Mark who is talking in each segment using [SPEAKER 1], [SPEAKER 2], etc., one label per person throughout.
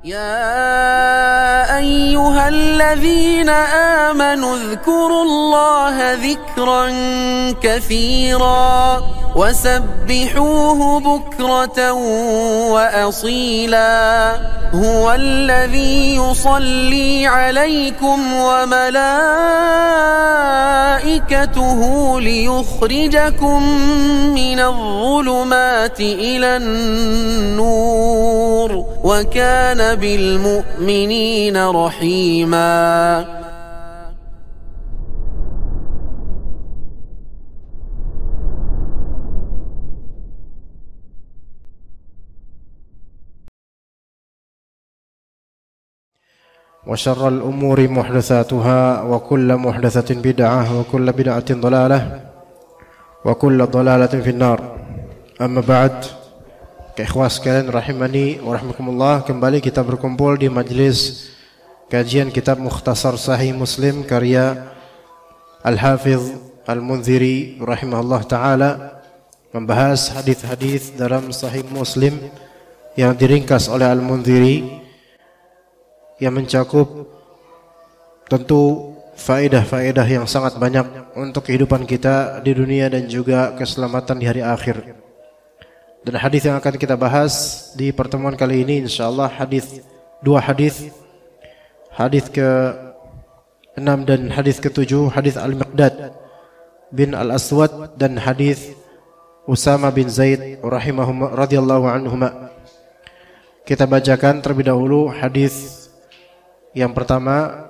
[SPEAKER 1] يا أيها الذين آمنوا اذكروا الله ذكرا كثيرا وسبحوه بكرة وأصيلا هو الذي يصلي عليكم وملائكته ليخرجكم من الظلمات إلى النور وكان بالمؤمنين رحيما.
[SPEAKER 2] وشر الأمور محدثاتها وكل محدثة بدعة وكل بدعة ضلالة وكل ضلالة في النار. أما بعد, ikhwas sekalian rahimani wa rahmakumullah, kembali kita berkumpul di majlis kajian kitab Mukhtasar Sahih Muslim karya Al-Hafidh Al-Mundhiri rahimahullah ta'ala, membahas hadis-hadis dalam Sahih Muslim yang diringkas oleh Al-Mundhiri, yang mencakup tentu faedah-faedah yang sangat banyak untuk kehidupan kita di dunia dan juga keselamatan di hari akhir. Dan hadis yang akan kita bahas di pertemuan kali ini insyaallah dua hadis ke-6 dan hadis ke-7, hadis Al-Miqdad bin Al-Aswad dan hadis Usama bin Zaid radhiyallahu anhuma. Kita bacakan terlebih dahulu hadis yang pertama,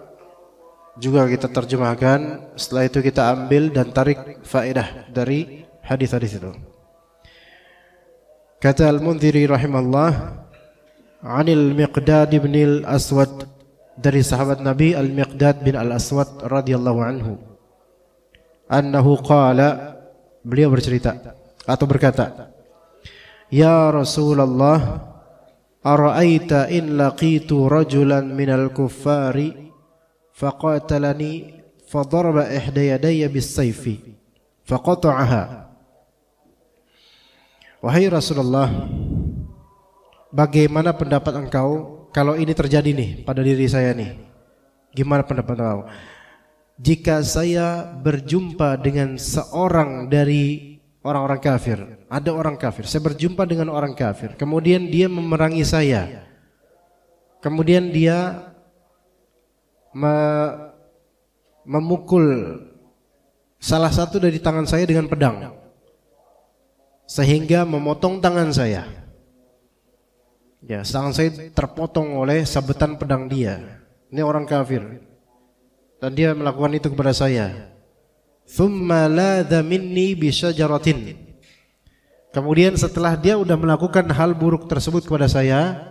[SPEAKER 2] juga kita terjemahkan, setelah itu kita ambil dan tarik faedah dari hadis-hadis itu. Kata Al-Mundhiri rahimahullah, Anil Miqdad bin Al-Aswad, dari sahabat Nabi Al-Miqdad bin Al-Aswad radhiyallahu anhu, annahu qala, beliau bercerita atau berkata, Ya Rasulullah, ara'aita in laqitu rajulan minal kuffari faqatalani fadaraba ihda yadayya bis-sayfi faqata'aha. Wahai Rasulullah, bagaimana pendapat engkau kalau ini terjadi nih pada diri saya nih? Gimana pendapat engkau jika saya berjumpa dengan seorang dari orang-orang kafir? Ada orang kafir, saya berjumpa dengan orang kafir, kemudian dia memerangi saya, kemudian dia memukul salah satu dari tangan saya dengan pedang sehingga memotong tangan saya. Ya, tangan saya terpotong oleh sabetan pedang dia. Ini orang kafir, dan dia melakukan itu kepada saya. Thumma ladha minni bisyajaratin. Kemudian setelah dia sudah melakukan hal buruk tersebut kepada saya,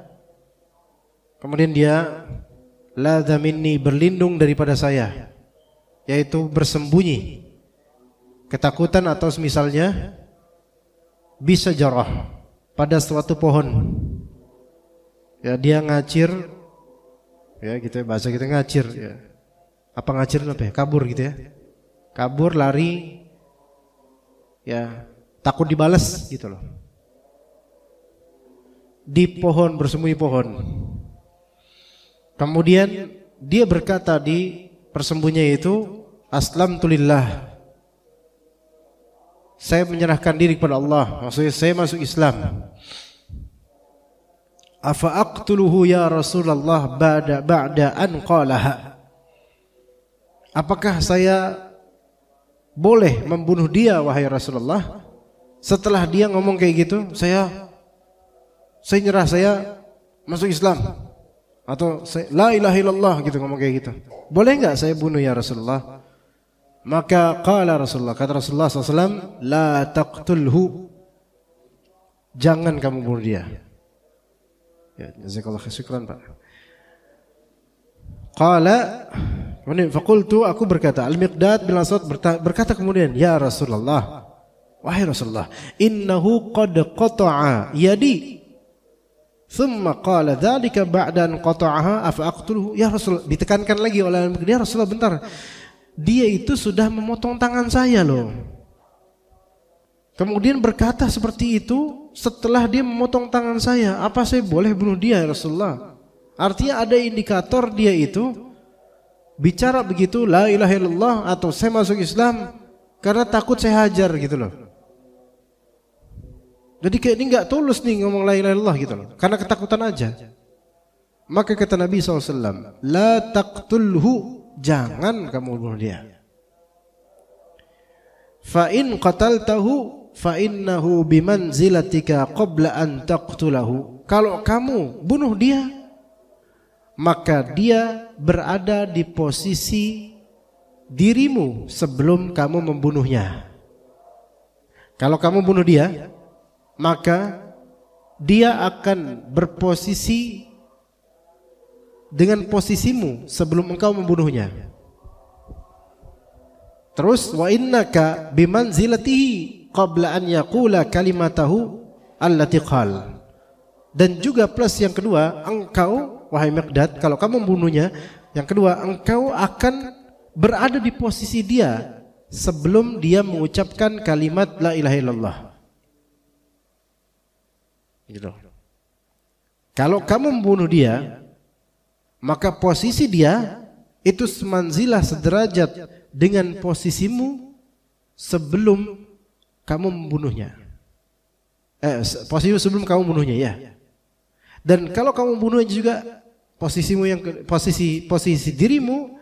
[SPEAKER 2] kemudian dia ladha minni, berlindung daripada saya, yaitu bersembunyi, ketakutan atau semisalnya, bisyajarah, pada suatu pohon. Ya, dia ngacir, ya gitu ya, bahasa kita ngacir ya. Apa ngacir apa ya? Kabur gitu ya. Kabur, lari, ya, takut dibalas gitu loh. Di pohon, bersembunyi pohon. Kemudian dia berkata di persembunyian itu, aslamtu lillah, saya menyerahkan diri kepada Allah, maksudnya saya masuk Islam. Afa aqtuluhu ya Rasulullah ba'da an qalaha. Apakah saya boleh membunuh dia wahai Rasulullah? Setelah dia ngomong kayak gitu, saya nyerah, saya masuk Islam, atau saya la ilaha illallah gitu, ngomong kayak gitu. Boleh enggak saya bunuh ya Rasulullah? Maka qala Rasulullah, kata Rasulullah SAW, la taqtulhu, jangan kamu bunuh dia. Ya, jazakallahu khairan Pak. Qala, kemudian faqultu, aku berkata, Al-Miqdad bin Al-Aswad berkata kemudian, ya Rasulullah, wahai Rasulullah, innahu qad qata'a yadi. Thumma qala dzalika ba'da an qata'aha afa aqtuluhu. Ya Rasul, ditekankan lagi oleh Al-Miqdad, ya Rasulullah bentar, dia itu sudah memotong tangan saya loh. Kemudian berkata seperti itu setelah dia memotong tangan saya. Apa saya boleh bunuh dia ya Rasulullah? Artinya ada indikator dia itu bicara begitu la ilaha illallah atau saya masuk Islam karena takut saya hajar gitu loh. Jadi kayak ini nggak tulus nih ngomong la ilaha illallah gitu loh, karena ketakutan aja. Maka kata Nabi SAW, la taqtulhu, jangan kamu bunuh dia. Fa in qataltahu fa innahu bimanzilatika qabla an taqtulahu. Kalau kamu bunuh dia, maka dia berada di posisi dirimu sebelum kamu membunuhnya. Kalau kamu bunuh dia, maka dia akan berposisi dengan posisimu sebelum engkau membunuhnya. Terus wa innaka bimanzilatihi qabla an yaqula kalimatahu allati qal. Dan juga plus yang kedua, engkau wahai Miqdad, kalau kamu membunuhnya, yang kedua engkau akan berada di posisi dia sebelum dia mengucapkan kalimat la ilaha illallah. Gitu. Kalau kamu membunuh dia, maka posisi dia itu semanzilah sederajat dengan posisimu sebelum kamu membunuhnya. Posisimu sebelum kamu membunuhnya ya. Dan kalau kamu membunuhnya juga posisimu yang posisi dirimu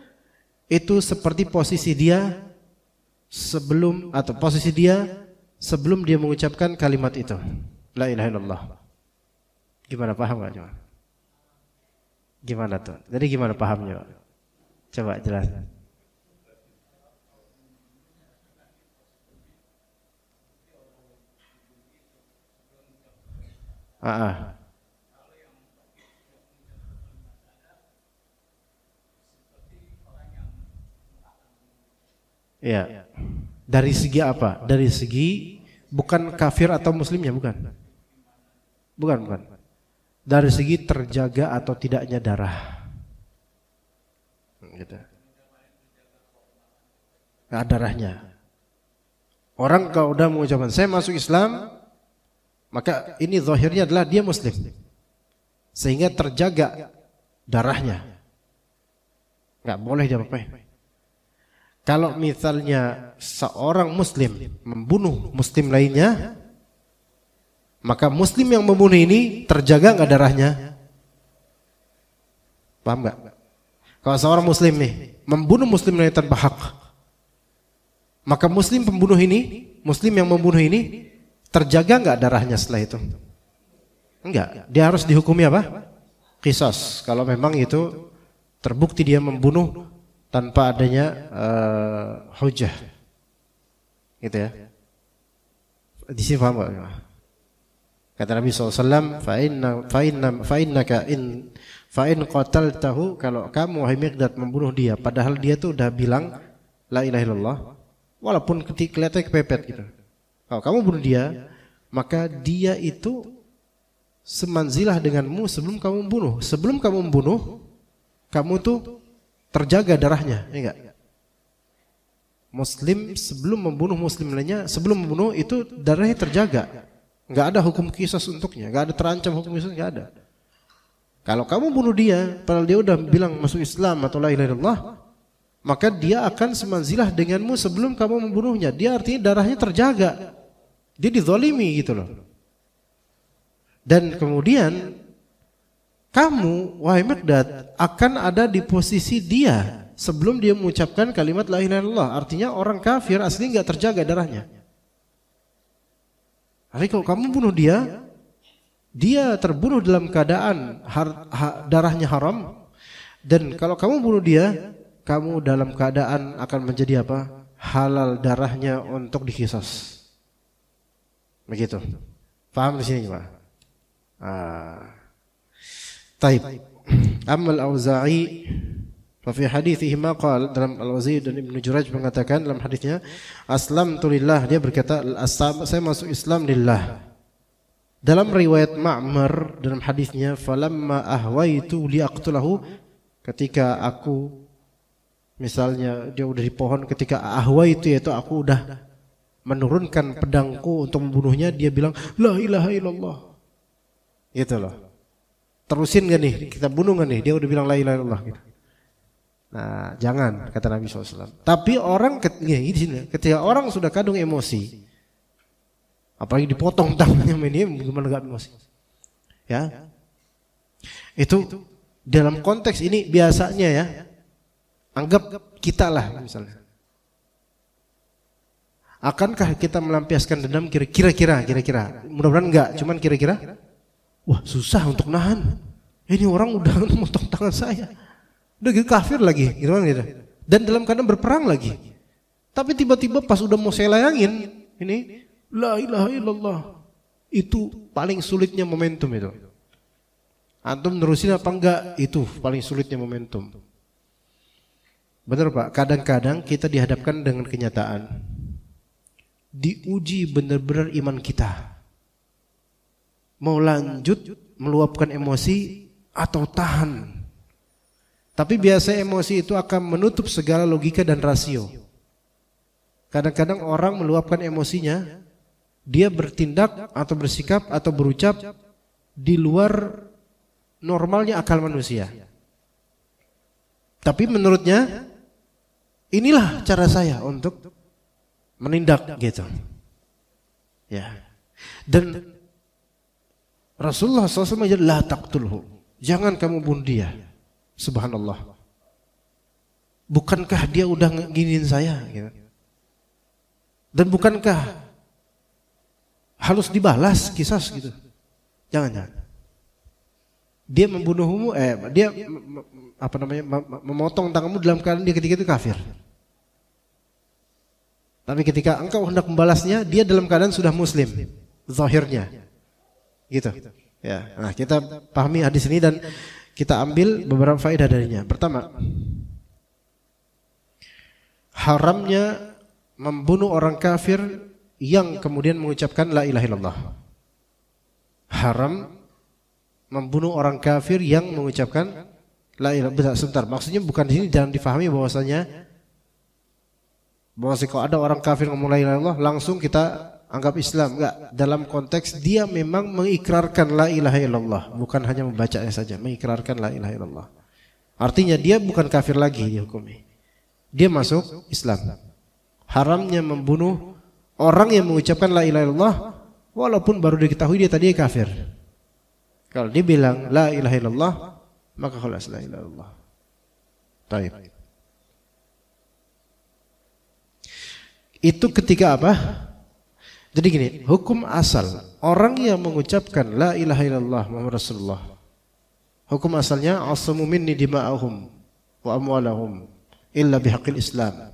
[SPEAKER 2] itu seperti posisi dia sebelum atau posisi dia sebelum dia mengucapkan kalimat itu. La ilaha illallah. Gimana, paham gak? Gimana tuh? Jadi gimana pahamnya? Coba jelaskan. Iya. Dari segi apa? Dari segi bukan kafir atau muslimnya, bukan. Bukan. Dari segi terjaga atau tidaknya darah. Gitu. Nah, darahnya. Orang kalau udah mengucapkan saya masuk Islam, maka ini zahirnya adalah dia muslim. Sehingga terjaga darahnya. Enggak boleh dia apa-apa. Kalau misalnya seorang muslim membunuh muslim lainnya, maka muslim yang membunuh ini terjaga enggak darahnya? Paham enggak? Kalau seorang muslim nih membunuh muslim lain tanpa hak, maka muslim pembunuh ini, muslim yang membunuh ini terjaga enggak darahnya setelah itu? Enggak, dia harus dihukumi apa? Qisas. Kalau memang itu terbukti dia membunuh tanpa adanya hujah. Gitu ya. Di sini paham enggak? Kata Nabi SAW, fa in qataltahu, kalau kamu wahai Miqdad membunuh dia, padahal dia tuh udah bilang la ilaha illallah, walaupun kelihatannya kepepet gitu. Kalau kamu bunuh dia, maka dia itu semanzilah denganmu sebelum kamu membunuh. Sebelum kamu membunuh, kamu tuh terjaga darahnya, ya enggak? Muslim sebelum membunuh muslim lainnya, sebelum membunuh itu darahnya terjaga. Enggak ada hukum qisas untuknya, enggak ada terancam hukum qisas, enggak ada. Kalau kamu bunuh dia, padahal dia udah bilang masuk Islam atau la ilaha illallah, maka dia akan semanzilah denganmu sebelum kamu membunuhnya. Dia artinya darahnya terjaga. Dia dizalimi gitu loh. Dan kemudian kamu wahai Miqdad akan ada di posisi dia sebelum dia mengucapkan kalimat la ilaha illallah. Artinya orang kafir asli enggak terjaga darahnya. Tapi kalau kamu bunuh dia, dia terbunuh dalam keadaan darahnya haram. Dan kalau kamu bunuh dia, kamu dalam keadaan akan menjadi apa? Halal darahnya untuk diqisas. Begitu. Paham di sini Pak? Taib. Amma al-Auza'i fa fi hadithihi ma qala, dalam Al-Auza'i dan Ibnu Jurayj mengatakan dalam hadisnya, aslamtu lillah, dia berkata saya masuk Islam lillah. Dalam riwayat Ma'mar dalam hadisnya, falamma ahwaitu liaqtulahu, ketika aku misalnya dia udah di pohon, ketika ahwaitu yaitu aku udah menurunkan pedangku untuk membunuhnya, dia bilang la ilaha illallah. Gitu loh. terusin gak nih, kita bunuh gak nih, dia udah bilang la ilaha illallah gitu. Nah, jangan, kata Nabi SAW. Tapi orang ketika orang sudah kadung emosi, apalagi dipotong tangannya, ini gimana gak emosi? Ya, itu dalam konteks ini biasanya ya, anggap kita lah misalnya. Akankah kita melampiaskan dendam kira-kira? Mudah-mudahan enggak, cuman kira-kira. Wah, susah untuk nahan. Ini orang udah memotong tangan saya. Udah gitu kafir lagi, gitu kan gitu. Dan dalam keadaan berperang lagi. Tapi tiba-tiba pas udah mau saya layangin, ini la ilaha illallah. Itu paling sulitnya momentum itu. Antum nerusin apa enggak? Itu paling sulitnya momentum. Benar Pak, kadang-kadang kita dihadapkan dengan kenyataan. Diuji benar-benar iman kita. Mau lanjut meluapkan emosi atau tahan. Tapi biasa emosi itu akan menutup segala logika dan rasio. Kadang-kadang orang meluapkan emosinya, dia bertindak atau bersikap atau berucap di luar normalnya akal manusia. Tapi menurutnya, inilah cara saya untuk menindak gitu. Ya. Dan Rasulullah SAW menjadi la taqtulhu. Jangan kamu bunuh dia. Subhanallah. Bukankah dia udah nginin saya gitu. Dan bukankah harus dibalas kisas gitu. Jangan. Dia membunuhmu, dia memotong tanganmu dalam keadaan dia ketika itu kafir. Tapi ketika engkau hendak membalasnya, dia dalam keadaan sudah muslim, zahirnya. Gitu. Ya. Nah, kita pahami hadis ini dan kita ambil beberapa faedah darinya. Pertama, haramnya membunuh orang kafir yang kemudian mengucapkan la ilaha illallah. Haram membunuh orang kafir yang mengucapkan la ilaha illallah. Sebentar, maksudnya bukan di sini jangan difahami bahwasanya kalau ada orang kafir ngomong la ilaha illallah langsung kita anggap Islam. Enggak, dalam konteks dia memang mengikrarkan la ilaha illallah, bukan hanya membacanya saja, mengikrarkan la ilaha illallah. Artinya dia bukan kafir lagi dihukumi. Dia masuk Islam. Haramnya membunuh orang yang mengucapkan la ilaha illallah walaupun baru diketahui dia tadi kafir. Kalau dia bilang la ilaha illallah, maka khalas la ilaha illallah. Baik. Itu ketika apa? Jadi gini, hukum asal orang yang mengucapkan la ilaha illallah Muhammad Rasulullah, hukum asalnya asamu minni dima'ahum wa amwalahum illa bihaqqil Islam.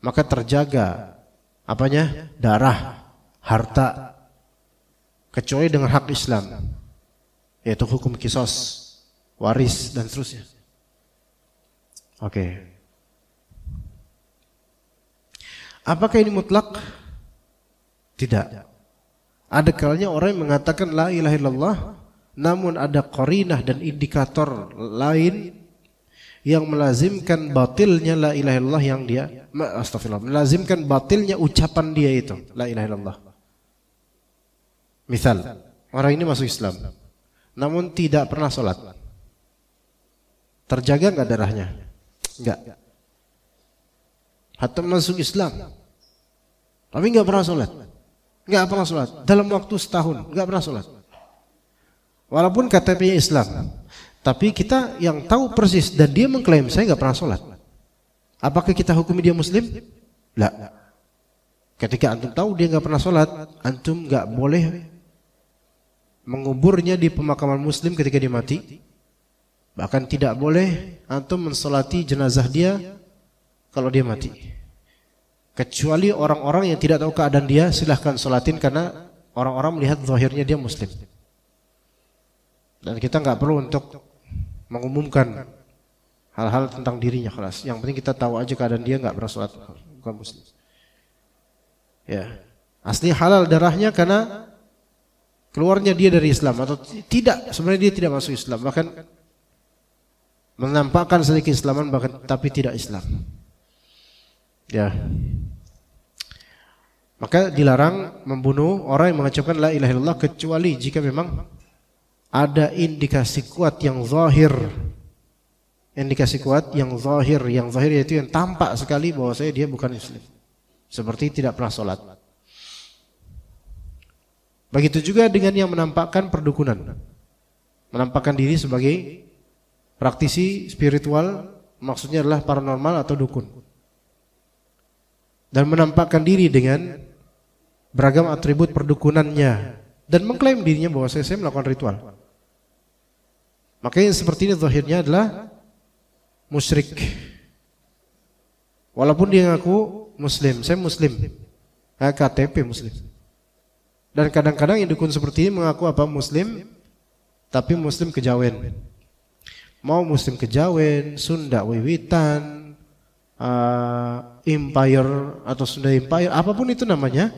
[SPEAKER 2] Maka terjaga apanya? Darah, harta, kecuali dengan hak Islam, yaitu hukum qisas, waris dan seterusnya. Oke. Apakah ini mutlak? Tidak. Ada kalanya orang yang mengatakan la ilaha illallah, namun ada qarinah dan indikator lain yang melazimkan batilnya la ilaha illallah yang dia melazimkan batilnya ucapan dia itu la ilaha illallah. Misal, orang ini masuk Islam namun tidak pernah sholat. Terjaga enggak darahnya? Enggak. Hatta masuk Islam tapi enggak pernah sholat. Enggak pernah sholat. Dalam waktu setahun enggak pernah sholat. Walaupun KTP-nya Islam, tapi kita yang tahu persis dan dia mengklaim saya enggak pernah sholat. Apakah kita hukumi dia muslim? La. Ketika antum tahu dia enggak pernah sholat, antum enggak boleh menguburnya di pemakaman muslim ketika dia mati. Bahkan tidak boleh antum mensolati jenazah dia kalau dia mati. Kecuali orang-orang yang tidak tahu keadaan dia, silahkan sholatin karena orang-orang melihat zahirnya dia muslim. Dan kita nggak perlu untuk mengumumkan hal-hal tentang dirinya kelas. Yang penting kita tahu aja keadaan dia nggak pernah sholat, bukan muslim. Ya, asli halal darahnya karena keluarnya dia dari Islam atau tidak. Sebenarnya dia tidak masuk Islam, bahkan menampakkan sedikit Islaman bahkan tapi tidak Islam. Ya. Maka dilarang membunuh orang yang mengucapkan la ilaha illallah kecuali jika memang ada indikasi kuat yang zahir. Indikasi kuat yang zahir yaitu yang tampak sekali bahwasanya dia bukan muslim. Seperti tidak pernah sholat. Begitu juga dengan yang menampakkan perdukunan. Menampakkan diri sebagai praktisi spiritual, maksudnya adalah paranormal atau dukun. Dan menampakkan diri dengan beragam atribut perdukunannya dan mengklaim dirinya bahwa saya melakukan ritual. Makanya seperti ini zahirnya adalah musyrik. Walaupun dia ngaku muslim, saya muslim, KTP muslim. Dan kadang-kadang yang dukun seperti ini mengaku apa? Muslim, tapi muslim kejawen. Mau muslim kejawen, Sunda Wiwitan, Empire atau Sunda Empire, apapun itu namanya.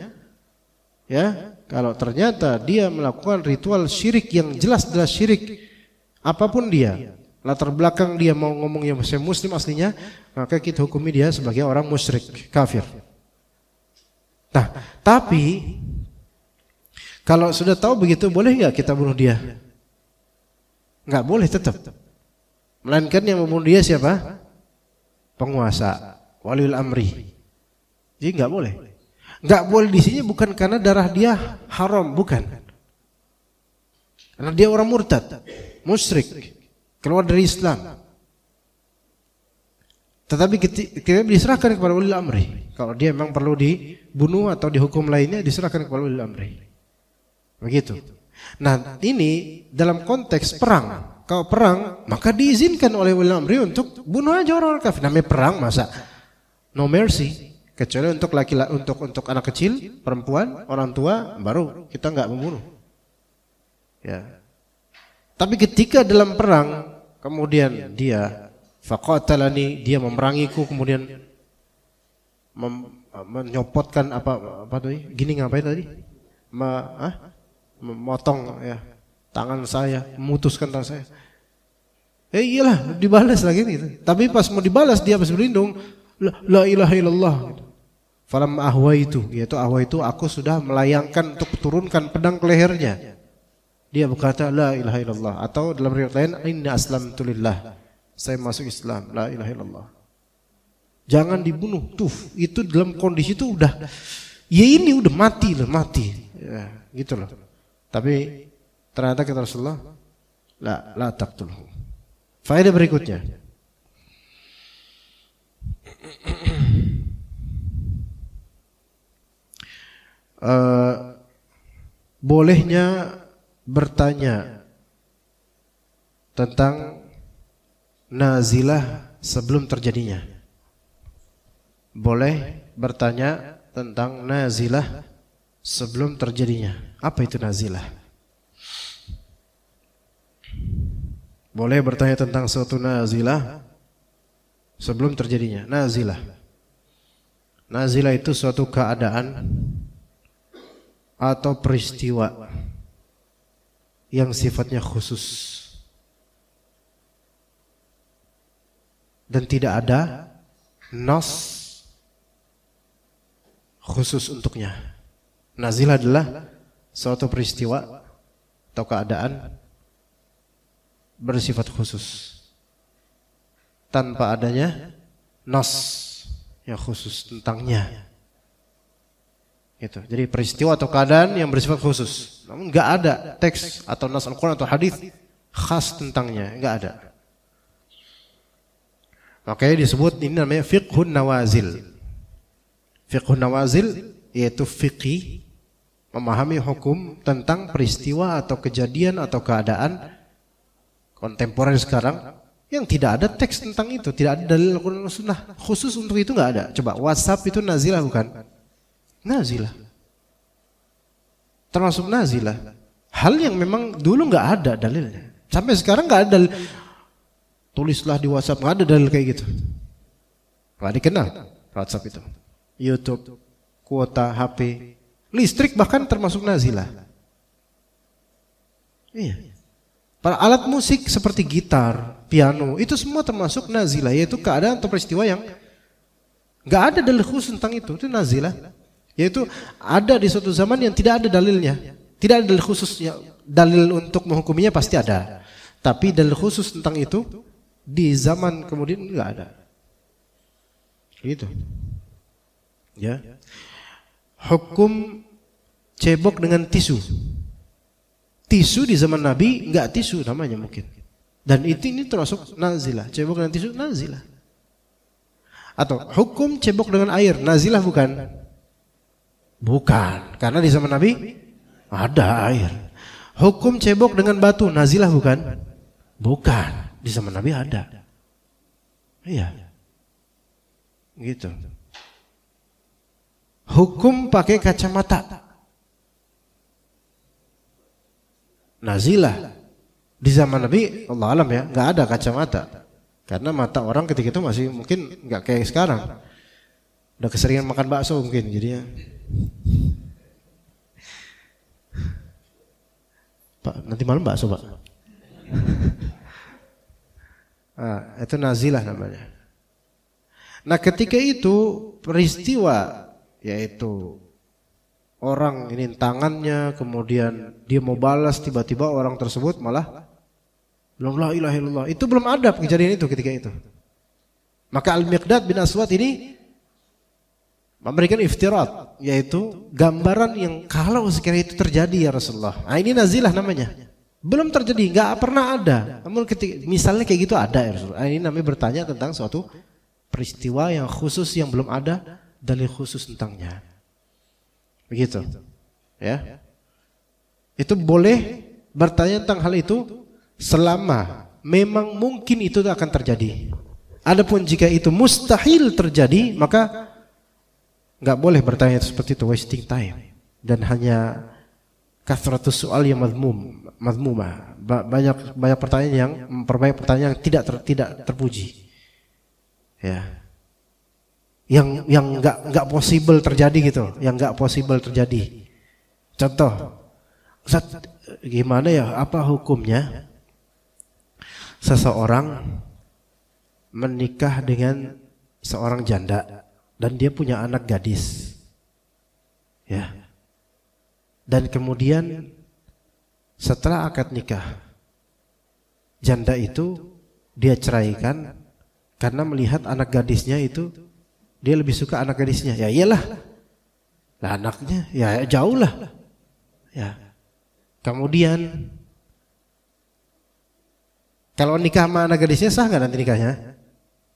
[SPEAKER 2] Ya, kalau ternyata dia melakukan ritual syirik yang jelas-jelas syirik, apapun dia, latar belakang dia mau ngomongnya saya muslim aslinya, maka kita hukumi dia sebagai orang musyrik, kafir. Nah, tapi kalau sudah tahu begitu, boleh nggak kita bunuh dia? Nggak boleh tetap. Melainkan yang membunuh dia siapa? Penguasa, waliul amri. Jadi nggak boleh. Nggak boleh di sini bukan karena darah dia haram, bukan. Karena dia orang murtad, musyrik, keluar dari Islam. Tetapi kita diserahkan kepada waliul amri. Kalau dia memang perlu dibunuh atau dihukum lainnya, diserahkan kepada waliul amri. Begitu. Nah, ini dalam konteks perang. Kalau perang, maka diizinkan oleh waliul amri untuk bunuh aja orang kafir. Namanya perang, masa no mercy. Kecuali untuk laki-laki, untuk anak kecil, perempuan, orang tua, baru kita nggak membunuh. Ya. Tapi ketika dalam perang, kemudian dia faqatalani, dia memerangiku, kemudian menyopotkan apa tuh? Gini ngapain tadi? Memotong ya tangan saya, memutuskan tangan saya. Iyalah, dibalas lagi gitu. Tapi pas mau dibalas dia pas berlindung, la ilaha illallah. Falam ahwaitu, yaitu ahwaitu aku sudah melayangkan untuk turunkan pedang ke lehernya. Dia berkata la ilaha illallah, atau dalam riwayat lain inna aslamtu lillah, saya masuk Islam, la ilaha illallah. Jangan dibunuh. Tuh, itu dalam kondisi itu udah ya ini udah mati loh, mati. Ya, gitu loh. Tapi ternyata kata Rasulullah la taqtulhu. Faedah berikutnya. Bolehnya bertanya tentang nazilah sebelum terjadinya. Boleh bertanya tentang nazilah sebelum terjadinya. Apa itu nazilah? Boleh bertanya tentang suatu nazilah sebelum terjadinya. Nazilah. Nazilah itu suatu keadaan atau peristiwa yang sifatnya khusus dan tidak ada nas khusus untuknya. Nazilah adalah suatu peristiwa atau keadaan bersifat khusus tanpa adanya nas yang khusus tentangnya. Gitu. Jadi peristiwa atau keadaan yang bersifat khusus, namun nggak ada teks atau nas Al-Quran atau hadis khas tentangnya, nggak ada. Makanya disebut ini namanya fiqhun nawazil. Fiqhun nawazil yaitu fiqih memahami hukum tentang peristiwa atau kejadian atau keadaan kontemporer sekarang yang tidak ada teks tentang itu, tidak ada dalil Al-Quran dan Sunnah khusus untuk itu, nggak ada. Coba WhatsApp itu nazilah bukan? Nazilah, termasuk nazilah. Hal yang memang dulu nggak ada dalilnya, sampai sekarang nggak ada dalil. Tulislah di WhatsApp, nggak ada dalil kayak gitu, nggak dikenal WhatsApp itu. YouTube, kuota HP, listrik bahkan termasuk nazilah. Iya. Para alat musik seperti gitar, piano, itu semua termasuk nazilah, yaitu keadaan atau peristiwa yang nggak ada dalil khusus tentang itu nazilah. Yaitu ada di suatu zaman yang tidak ada dalilnya, Tidak ada dalil khusus, ya, dalil untuk menghukuminya pasti ada. Tapi dalil khusus tentang itu di zaman kemudian enggak ada. Gitu. Ya. Hukum cebok dengan tisu. Tisu di zaman Nabi enggak tisu namanya mungkin. Dan ini termasuk nazilah. Cebok dengan tisu nazilah. Atau hukum cebok dengan air nazilah bukan? Bukan, karena di zaman Nabi ada air. Hukum cebok dengan batu nazilah bukan? Bukan, di zaman Nabi ada. Iya. Gitu. Hukum pakai kacamata nazilah. Di zaman Nabi Allah alam ya, nggak ada kacamata. Karena mata orang ketika itu masih mungkin nggak kayak sekarang. Udah keseringan makan bakso mungkin jadinya. Pak, nanti malam bakso, Pak. Nah, itu nazilah namanya. Nah, ketika itu peristiwa yaitu orang ini tangannya, kemudian dia mau balas, tiba-tiba orang tersebut malah la ilaha illallah. Itu belum ada kejadian itu ketika itu. Maka Al-Miqdad bin Aswad ini memberikan iftirat, yaitu gambaran yang kalau sekiranya itu terjadi ya Rasulullah. Nah, ini nazilah namanya. Belum terjadi, nggak pernah ada. Namun ketika misalnya kayak gitu ada ya Rasulullah. Nah, ini namanya bertanya tentang suatu peristiwa yang khusus yang belum ada dalil khusus tentangnya. Begitu. Ya. Itu boleh bertanya tentang hal itu selama memang mungkin itu akan terjadi. Adapun jika itu mustahil terjadi, maka nggak boleh bertanya seperti itu, wasting time. Dan hanya kathratus soal yang madmumah. Banyak pertanyaan yang memperbanyak pertanyaan yang tidak terpuji. Ya. Yang nggak possible terjadi gitu, yang nggak possible terjadi. Contoh, Ustaz, gimana ya? Apa hukumnya seseorang menikah dengan seorang janda dan dia punya anak gadis, ya, dan kemudian setelah akad nikah janda itu dia ceraikan karena melihat anak gadisnya itu dia lebih suka anak gadisnya. Ya iyalah, lah anaknya ya jauh lah, ya. Kemudian kalau nikah sama anak gadisnya sah nggak nanti nikahnya?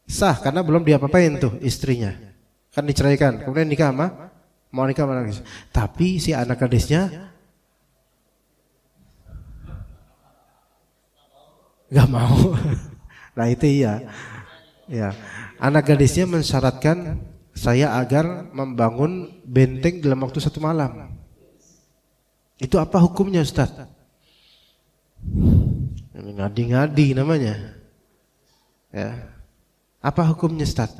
[SPEAKER 2] Sah, karena belum diapa-apain tuh istrinya. Kan diceraikan, kemudian nikah mau nikah sama anak gadisnya. Tapi si anak gadisnya nggak mau. Nah itu iya. Ya, anak gadisnya mensyaratkan saya agar membangun benteng dalam waktu 1 malam. Itu apa hukumnya, Ustaz? Ngadi-ngadi namanya. Ya. Apa hukumnya, Ustaz?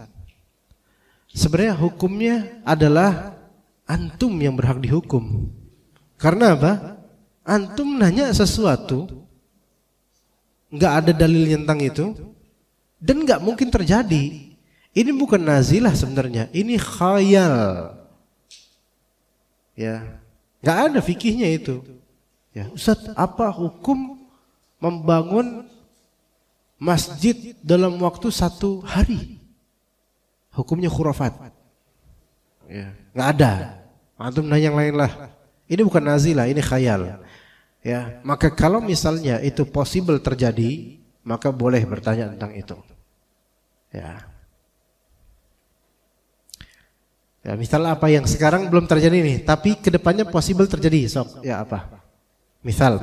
[SPEAKER 2] Sebenarnya hukumnya adalah antum yang berhak dihukum. Karena apa? Antum nanya sesuatu, nggak ada dalil tentang itu, dan nggak mungkin terjadi. Ini bukan nazilah sebenarnya, ini khayal. Ya, nggak ada fikihnya itu. Ya, Ustaz, apa hukum membangun masjid dalam waktu 1 hari? Hukumnya khurafat. Ya, nggak ada. Antum nanya yang lain lah. Ini bukan nazilah, ini khayal. Ya, maka kalau misalnya itu possible terjadi, maka boleh bertanya tentang itu. Ya. Ya, misal apa yang sekarang belum terjadi nih, tapi kedepannya possible terjadi. Sok, ya apa? Misal.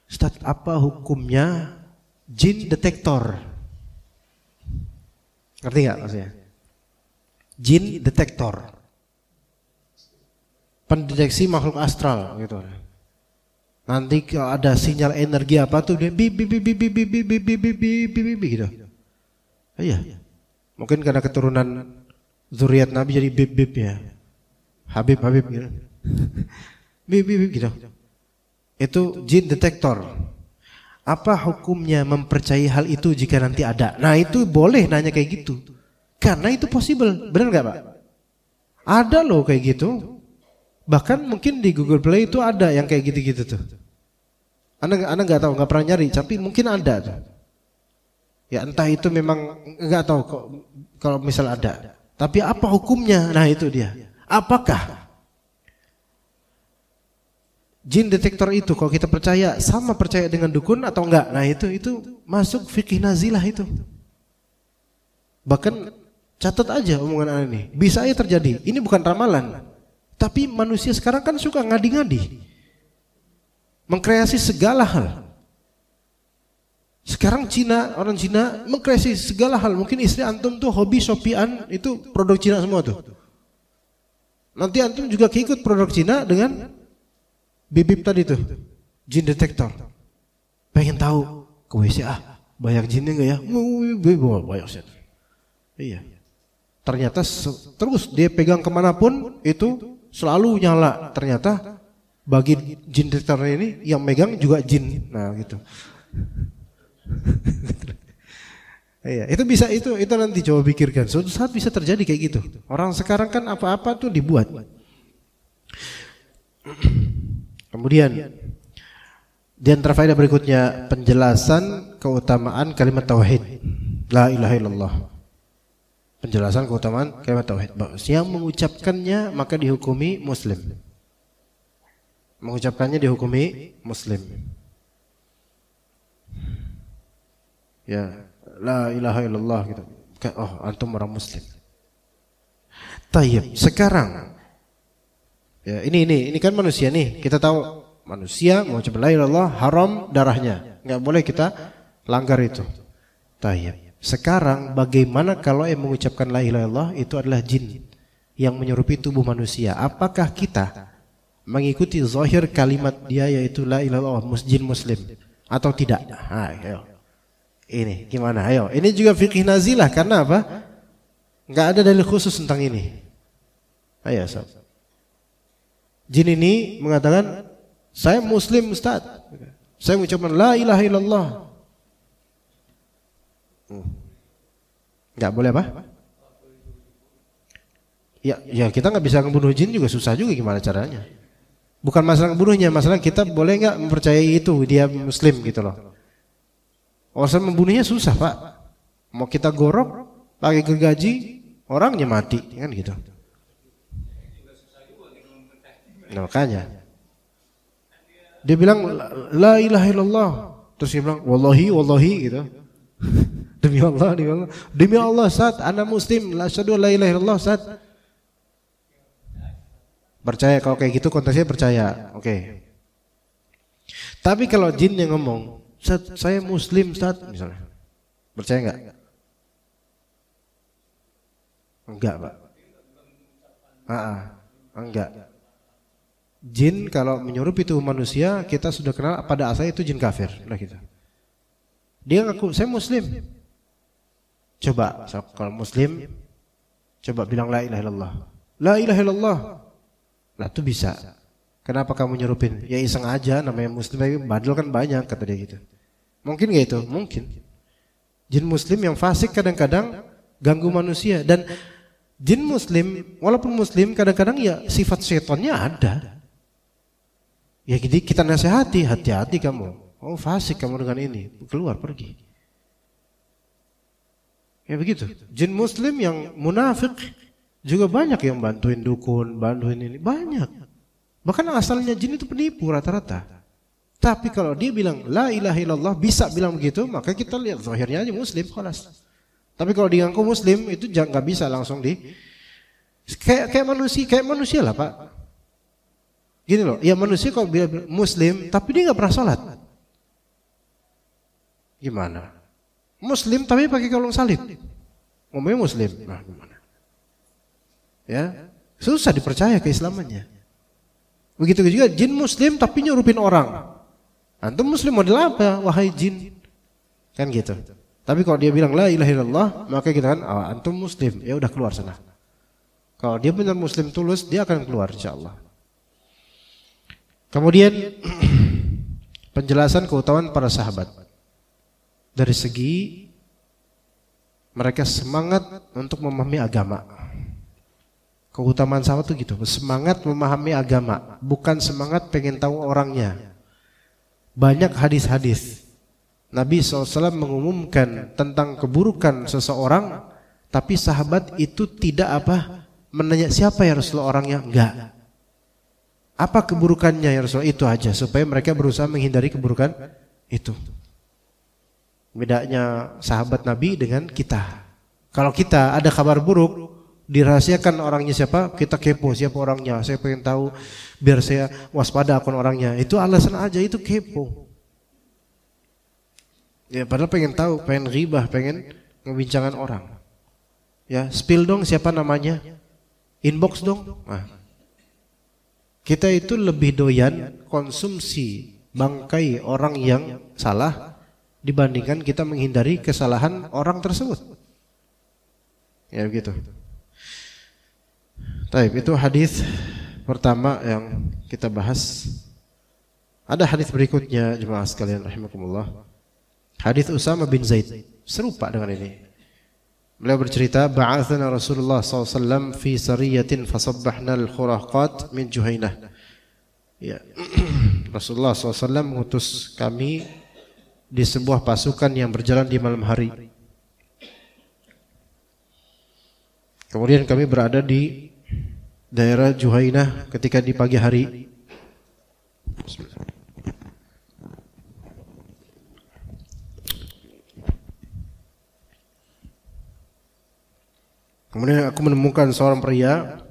[SPEAKER 2] Ustaz, apa hukumnya jin detektor? Ngerti nggak maksudnya? Jin detektor, pendeteksi makhluk astral gitu. Nanti kalau ada sinyal energi apa tuh dia bip gitu. Iya. Mungkin karena keturunan zuriat Nabi jadi bip ya. Habib gitu. bip gitu. Itu jin detektor. Apa hukumnya mempercayai hal itu jika nanti ada? Nah itu boleh nanya kayak gitu. Karena itu possible. Benar gak Pak? Ada loh kayak gitu. Bahkan mungkin di Google Play itu ada yang kayak gitu-gitu tuh. Anda nggak tahu, nggak pernah nyari, tapi mungkin ada tuh. Ya entah itu memang nggak tahu kok kalau misal ada. Tapi apa hukumnya? Nah itu dia. Apakah jin detektor itu kalau kita percaya sama percaya dengan dukun atau enggak? Nah itu masuk fikih nazilah itu. Bahkan catat aja omongan ini. Bisa aja terjadi. Ini bukan ramalan. Tapi manusia sekarang kan suka ngadi-ngadi, mengkreasi segala hal. Sekarang orang Cina mengkreasi segala hal. Mungkin istri antum tuh hobi Shopeean, itu produk Cina semua tuh. Nanti antum juga keikut produk Cina dengan bibip tadi tuh, jin detektor. Pengen tahu ke WC banyak jinnya nggak ya? Banyak sih. Iya. Ternyata terus dia pegang kemanapun itu selalu nyala. Ternyata bagi jin detektor ini yang megang juga jin. Nah gitu. Iya, itu bisa itu nanti coba pikirkan. Suatu saat bisa terjadi kayak gitu. Orang sekarang kan apa-apa tuh dibuat. Kemudian di antara faedah berikutnya penjelasan keutamaan kalimat tauhid. La ilaha illallah. Penjelasan keutamaan kalimat tauhid. Yang mengucapkannya maka dihukumi muslim. Mengucapkannya dihukumi muslim. Ya, la ilaha illallah gitu. Oh, antum orang muslim. Tayyib, sekarang ya ini kan manusia nih. Kita tahu manusia mengucap la ilaha illallah haram darahnya. Enggak boleh kita langgar itu. Tayyib. Sekarang bagaimana kalau yang mengucapkan la ilaha illallah itu adalah jin yang menyerupi tubuh manusia? Apakah kita mengikuti zahir kalimat dia yaitu la ilaha illallah jin muslim atau tidak? Ayo. Ini gimana? Ayo. Ini juga fikih nazilah karena apa? Enggak ada dalil khusus tentang ini. Ayo, Ustaz. Jin ini mengatakan, "Saya muslim, Ustaz. Saya mengucapkan la ilaha illallah." Enggak boleh apa? Ya kita nggak bisa membunuh jin juga susah juga gimana caranya? Bukan masalah membunuhnya, masalah kita boleh nggak mempercayai itu dia muslim gitu loh. Orang membunuhnya susah Pak. Mau kita gorok pakai gergaji orangnya mati kan gitu. Nah, makanya dia bilang la ilaha illallah, terus dia bilang wallahi gitu. Demi Allah Ustaz, ana muslim, la asyhadu la ilaha illallah Ustaz. Percaya kalau kayak gitu konteksnya percaya. Oke. Tapi kalau jin yang ngomong, Ustaz, saya muslim Ustaz misalnya. Percaya enggak? Enggak, Pak. Enggak. Jin kalau menyerupi tubuh manusia, kita sudah kenal pada asalnya itu jin kafir. Udah gitu. Dia ngaku saya muslim. Coba kalau muslim, coba bilang la ilaha illallah. La ilaha illallah. Nah itu bisa. Kenapa kamu nyerupin? Ya iseng aja, namanya muslim, badal kan banyak kata dia gitu. Mungkin gak itu? Mungkin. Jin muslim yang fasik kadang-kadang ganggu manusia. Dan jin muslim, walaupun muslim kadang-kadang ya sifat setannya ada. Ya jadi kita nasihati, hati-hati kamu. Oh fasik kamu dengan ini, keluar pergi. Ya begitu. Jin muslim yang munafik juga banyak yang bantuin dukun, bantuin ini, banyak. Bahkan asalnya jin itu penipu rata-rata. Tapi kalau dia bilang la ilaha illallah, bisa bilang begitu, maka kita lihat zahirnya aja muslim, khalas. Tapi kalau dia ngaku muslim itu jangan nggak bisa langsung kayak manusia lah Pak. Gini loh, ya manusia kalau bilang muslim tapi dia nggak pernah sholat. Gimana? Muslim tapi pakai kalung salib. Ngomongnya muslim. Nah, gimana? Ya, susah dipercaya keislamannya. Begitu juga jin muslim tapi nyurupin orang. Antum muslim model apa? Wahai jin. Kan gitu. Tapi kalau dia bilang la ilaha illallah, maka kita kan antum muslim. Ya udah keluar sana. Kalau dia benar muslim tulus, dia akan keluar insyaallah. Kemudian penjelasan keutamaan para sahabat. Dari segi mereka semangat untuk memahami agama. Keutamaan sahabat tuh gitu, semangat memahami agama, bukan semangat pengen tahu orangnya. Banyak hadis-hadis Nabi SAW mengumumkan tentang keburukan seseorang, tapi sahabat itu tidak menanya siapa ya Rasulullah orangnya, enggak. Apa keburukannya ya Rasulullah, itu aja, supaya mereka berusaha menghindari keburukan itu. Bedanya sahabat Nabi dengan kita. Kalau kita ada kabar buruk, dirahasiakan orangnya siapa, kita kepo siapa orangnya, saya pengen tahu biar saya waspada akan orangnya. Itu alasan aja, itu kepo. Ya padahal pengen tahu, pengen ghibah, pengen ngebincangan orang. Ya spill dong siapa namanya, inbox dong. Nah, kita itu lebih doyan konsumsi bangkai orang yang salah dibandingkan kita menghindari kesalahan orang tersebut. Ya begitu. Baik, itu hadis pertama yang kita bahas. Ada hadis berikutnya jemaah sekalian rahimakumullah. Hadis Usama bin Zaid, serupa dengan ini. Beliau bercerita, ba'athana Rasulullah SAW fi sariyatin fasabbahna al-khuraqat min Juhainah. Ya. Rasulullah SAW mengutus kami di sebuah pasukan yang berjalan di malam hari. Kemudian kami berada di daerah Juhainah ketika di pagi hari. Kemudian aku menemukan seorang pria,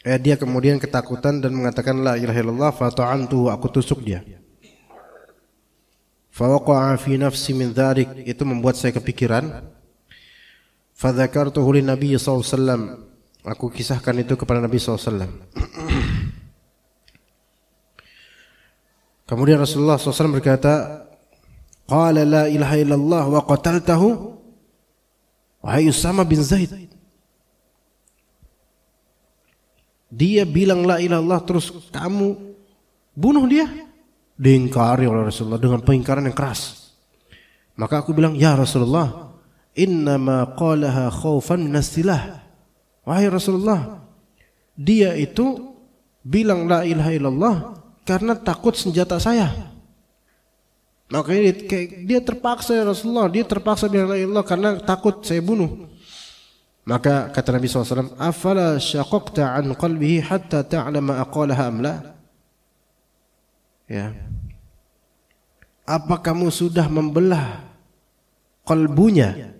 [SPEAKER 2] dia kemudian ketakutan dan mengatakan la ilaha illallah, fata'antu, aku tusuk dia. Fawaqa'a fi nafsi min dzalik, itu membuat saya kepikiran. Fadzakartuhu lin Nabi sallallahu alaihi wasallam, aku kisahkan itu kepada Nabi sallallahu alaihi wasallam. Kemudian Rasulullah SAW berkata, qala la ilaha illallah wa qataltahu, wahai Usama bin Zaid, dia bilang la ilaha illallah terus kamu bunuh dia. Diingkari oleh Rasulullah dengan pengingkaran yang keras. Maka aku bilang, ya Rasulullah, innama qalaha khaufan minasilah. Wahai Rasulullah, dia itu bilang la ilaha illallah karena takut senjata saya. Makanya dia terpaksa ya Rasulullah, dia terpaksa bilang la ilaha illallah karena takut saya bunuh. Maka kata Nabi SAW, afala syaqaqta an qalbihi hatta ta'lama aqalaha amla. Ya. Apa kamu sudah membelah kalbunya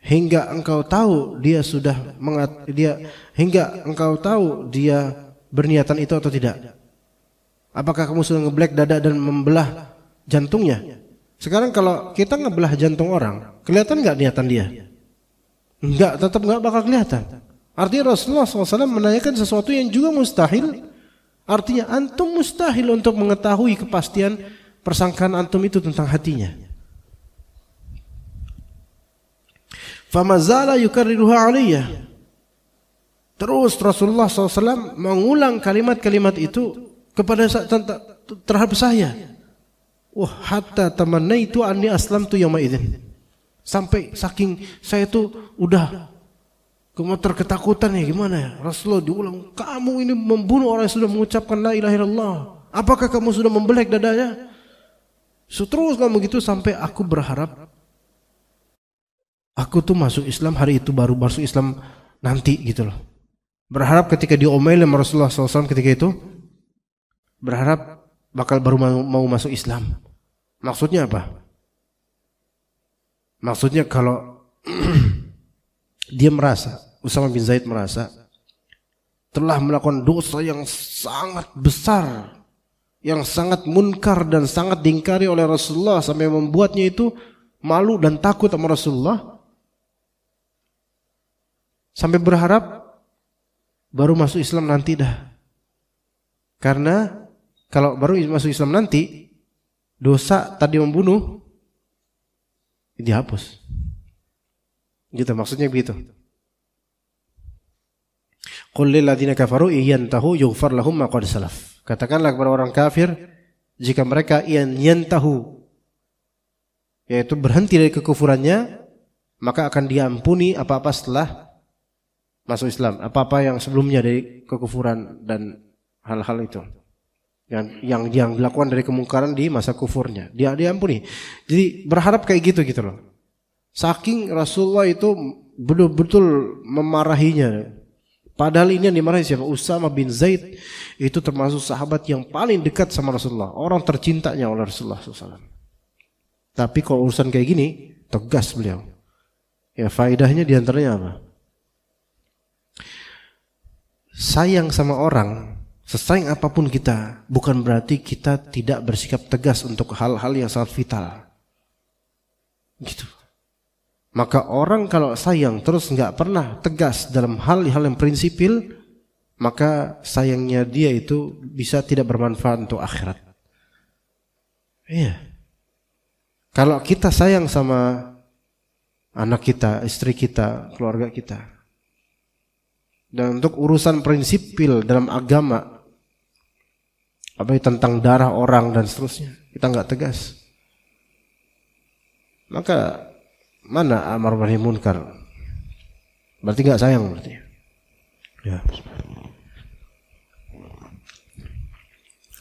[SPEAKER 2] hingga engkau tahu dia berniatan itu atau tidak? Apakah kamu sudah ngeblack dada dan membelah jantungnya? Sekarang kalau kita ngebelah jantung orang, kelihatan nggak niatan dia? Enggak, tetap nggak bakal kelihatan. Artinya Rasulullah SAW menanyakan sesuatu yang juga mustahil. Artinya antum mustahil untuk mengetahui kepastian persangkaan antum itu tentang hatinya. Famazala yukarriruha aliyah. Terus Rasulullah SAW mengulang kalimat-kalimat itu kepada terhadap saya. Wah, hatta tamannaitu anni aslamtu yawma idzin. Sampai saking saya itu udah gemeter ketakutan ya, gimana ya? Rasulullah diulang, kamu ini membunuh orang yang sudah mengucapkan la ilaha illallah. Apakah kamu sudah membelek dadanya? Terus kamu gitu sampai aku berharap aku tuh masuk Islam hari itu, baru masuk Islam nanti gitu loh. Berharap ketika diomelin sama Rasulullah SAW ketika itu, berharap bakal baru mau masuk Islam. Maksudnya apa? Maksudnya kalau dia merasa, Usama bin Zaid merasa telah melakukan dosa yang sangat besar, yang sangat munkar dan sangat diingkari oleh Rasulullah sampai membuatnya itu malu dan takut sama Rasulullah, sampai berharap baru masuk Islam nanti dah. Karena kalau baru masuk Islam nanti, dosa tadi membunuh dihapus. Gitu maksudnya begitu. Qul lil ladzina kafaru iyantahu yughfar lahum ma qad salaf. Katakanlah kepada orang kafir, jika mereka yantahu, yaitu berhenti dari kekufurannya, maka akan diampuni apa-apa setelah masuk Islam, apa-apa yang sebelumnya dari kekufuran dan hal-hal itu yang dilakukan dari kemungkaran di masa kufurnya, dia diampuni. Jadi berharap kayak gitu loh. Saking Rasulullah itu betul-betul memarahinya. Padahal ini yang dimarahi siapa? Usama bin Zaid, itu termasuk sahabat yang paling dekat sama Rasulullah, orang tercintanya oleh Rasulullah SAW. Tapi kalau urusan kayak gini, tegas beliau. Ya, faedahnya diantaranya apa? Sayang sama orang, sesayang apapun kita, bukan berarti kita tidak bersikap tegas untuk hal-hal yang sangat vital. Gitu. Maka orang kalau sayang terus nggak pernah tegas dalam hal-hal yang prinsipil, maka sayangnya dia itu bisa tidak bermanfaat untuk akhirat. Iya. Kalau kita sayang sama anak kita, istri kita, keluarga kita, dan untuk urusan prinsipil dalam agama, apa tentang darah orang dan seterusnya, kita nggak tegas, maka mana amar ma'ruf nahi munkar? Berarti nggak sayang berarti. Ya.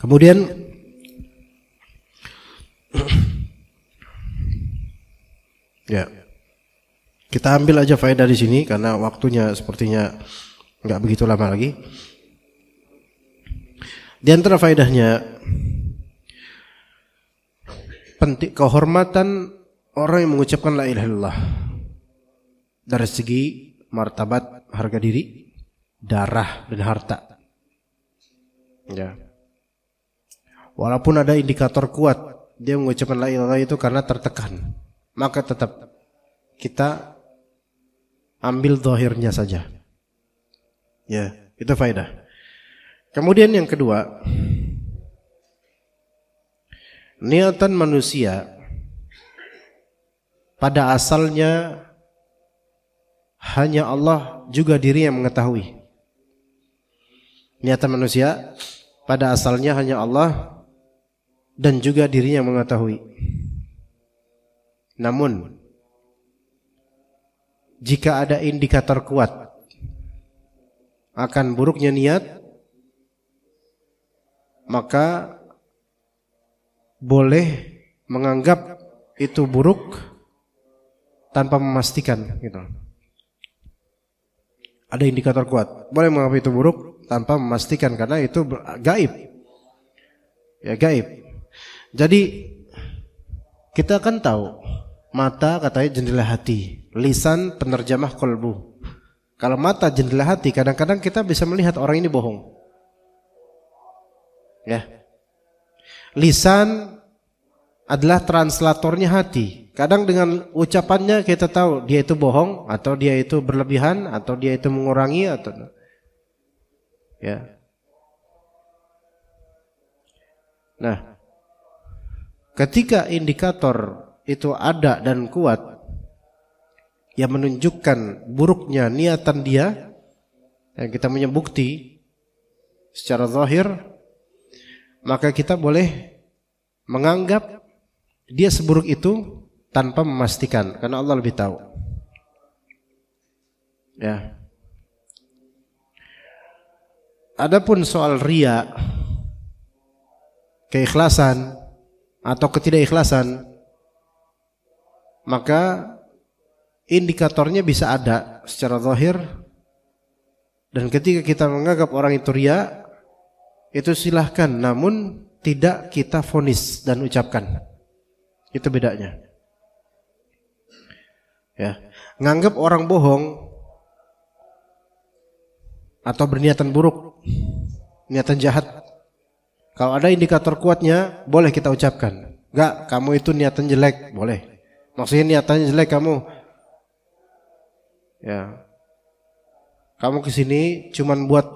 [SPEAKER 2] Kemudian ya, kita ambil aja faedah di sini karena waktunya sepertinya nggak begitu lama lagi. Di antara faedahnya, penting kehormatan orang yang mengucapkan la ilaha illallah dari segi martabat, harga diri, darah dan harta. Ya. Walaupun ada indikator kuat dia mengucapkan la ilaha illallah itu karena tertekan, maka tetap kita ambil zahirnya saja. Ya, itu faedah. Kemudian yang kedua, niatan manusia pada asalnya hanya Allah juga diri yang mengetahui. Niatan manusia pada asalnya hanya Allah dan juga dirinya yang mengetahui. Namun jika ada indikator kuat akan buruknya niat, maka boleh menganggap itu buruk tanpa memastikan, gitu. Ada indikator kuat, boleh menganggap itu buruk tanpa memastikan karena itu gaib. Ya, gaib. Jadi kita kan tahu mata katanya jendela hati, lisan penerjemah qalbu. Kalau mata jendela hati, kadang-kadang kita bisa melihat orang ini bohong. Ya. Lisan adalah translatornya hati. Kadang dengan ucapannya kita tahu dia itu bohong, atau dia itu berlebihan, atau dia itu mengurangi, atau ya. Nah, ketika indikator itu ada dan kuat yang menunjukkan buruknya niatan dia, yang kita punya bukti secara zahir, maka kita boleh menganggap dia seburuk itu tanpa memastikan, karena Allah lebih tahu. Ya. Adapun soal riya, keikhlasan atau ketidakikhlasan, maka indikatornya bisa ada secara zahir, dan ketika kita menganggap orang itu riya, itu silahkan, namun tidak kita vonis dan ucapkan. Itu bedanya. Ya, nganggap orang bohong atau berniatan buruk, niatan jahat, kalau ada indikator kuatnya boleh kita ucapkan. Enggak, kamu itu niatan jelek, boleh. Maksudnya niatannya jelek kamu. Ya. Kamu kesini cuman buat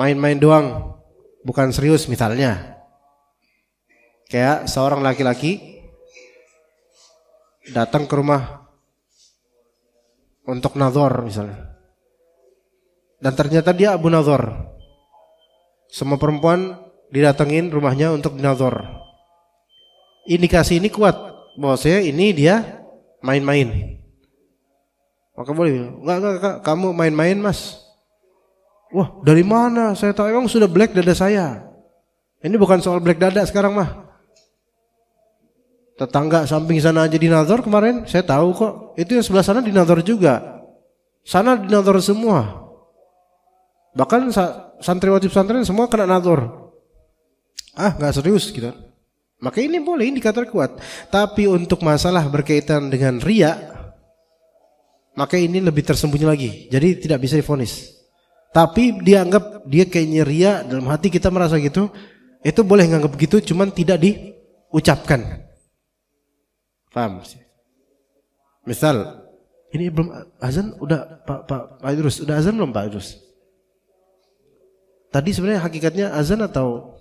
[SPEAKER 2] main-main doang, bukan serius misalnya. Kayak seorang laki-laki datang ke rumah untuk nazar misalnya, dan ternyata dia abu nazar. Semua perempuan didatengin rumahnya untuk dinazar. Indikasi ini kuat bahwa saya ini dia main-main. Maka boleh, enggak, kamu main-main mas. Wah, dari mana? Saya tahu emang sudah black dada saya. Ini bukan soal black dada sekarang mah. Tetangga samping sana aja dinadhor kemarin, saya tahu kok. Itu yang sebelah sana dinadhor juga. Sana dinadhor semua. Bahkan santriwati pesantren semua kena nadhor. Enggak serius gitu. Maka ini boleh indikator kuat. Tapi untuk masalah berkaitan dengan riya, maka ini lebih tersembunyi lagi. Jadi tidak bisa divonis. Tapi dianggap dia kayaknya ria, dalam hati kita merasa gitu, itu boleh nganggap gitu, cuman tidak diucapkan. Paham? Misal, ini belum azan, udah Pak Idrus, udah azan belum Pak Idrus? Tadi sebenarnya hakikatnya azan atau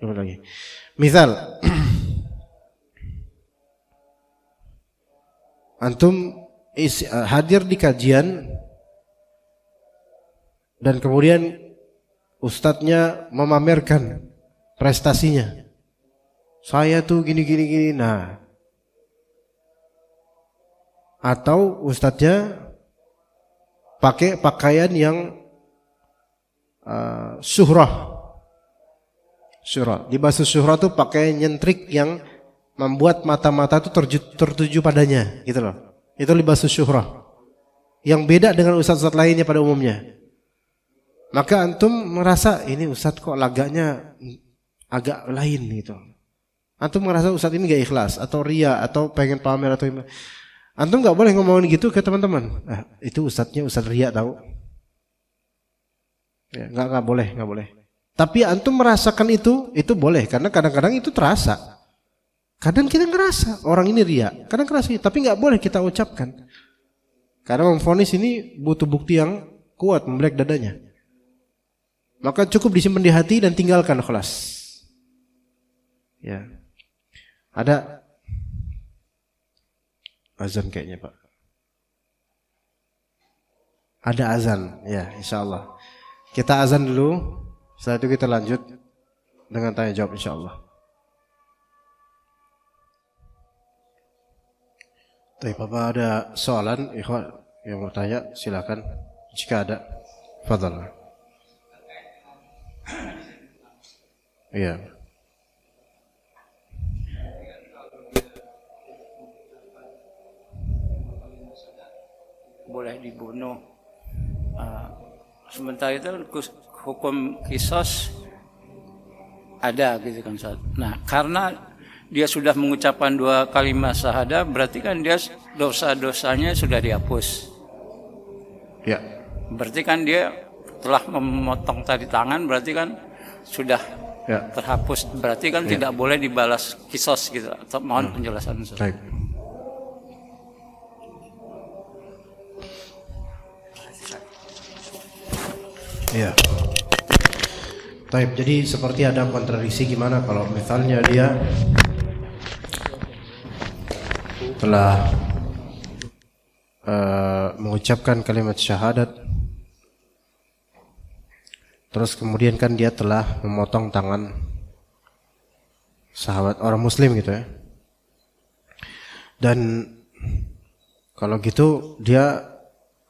[SPEAKER 2] belum lagi? Misal, antum hadir di kajian dan kemudian ustadznya memamerkan prestasinya. Saya tuh gini. Nah, atau ustadznya pakai pakaian yang syuhrah. Di bahasa syuhrah tuh pakai nyentrik yang membuat mata-mata tuh tertuju padanya, gitu loh. Itu libas syuhrah. Yang beda dengan ustaz-ustaz lainnya pada umumnya. Maka antum merasa ini ustaz kok lagaknya agak lain gitu. Antum merasa ustaz ini gak ikhlas atau ria atau pengen pamer atau antum gak boleh ngomongin gitu ke teman-teman. Itu ustaznya ustaz ria tahu. Ya, gak boleh. Tapi antum merasakan itu boleh karena kadang-kadang itu terasa. Kadang kita ngerasa orang ini ria, kadang ngerasa, tapi nggak boleh kita ucapkan. Karena memvonis ini butuh bukti yang kuat membelek dadanya. Maka cukup disimpan di hati dan tinggalkan kelas. Ya, ada azan kayaknya Pak. Ada azan, ya insyaallah. Kita azan dulu, setelah itu kita lanjut dengan tanya jawab insyaallah. Tapi Bapak ada soalan ikhwan yang mau tanya, silakan jika ada. Fadhal. Iya.
[SPEAKER 3] Boleh dibunuh. Sementara itu hukum qisas ada gitu kan Ustaz. Nah, karena dia sudah mengucapkan 2 kalimat syahadah, berarti kan dia dosa-dosanya sudah dihapus.
[SPEAKER 2] Ya.
[SPEAKER 3] Berarti kan dia telah memotong tali tangan, berarti kan sudah terhapus. Berarti kan tidak boleh dibalas kisos gitu. Atau mohon penjelasan.
[SPEAKER 2] Baik. Iya. Baik, jadi seperti ada kontradiksi gimana kalau misalnya dia telah mengucapkan kalimat syahadat, terus kemudian kan dia telah memotong tangan sahabat orang muslim gitu ya. Dan kalau gitu dia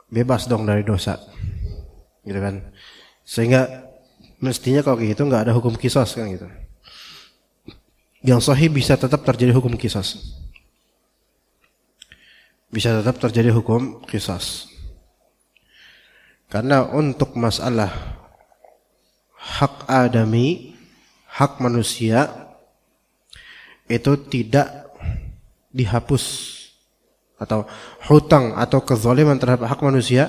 [SPEAKER 2] bebas dong dari dosa, gitu kan. Sehingga mestinya kalau kayak gitu nggak ada hukum qisas kan gitu. Yang sahih bisa tetap terjadi hukum qisas. Bisa tetap terjadi hukum qisas. Karena untuk masalah hak adami, hak manusia itu tidak dihapus, atau hutang atau kezaliman terhadap hak manusia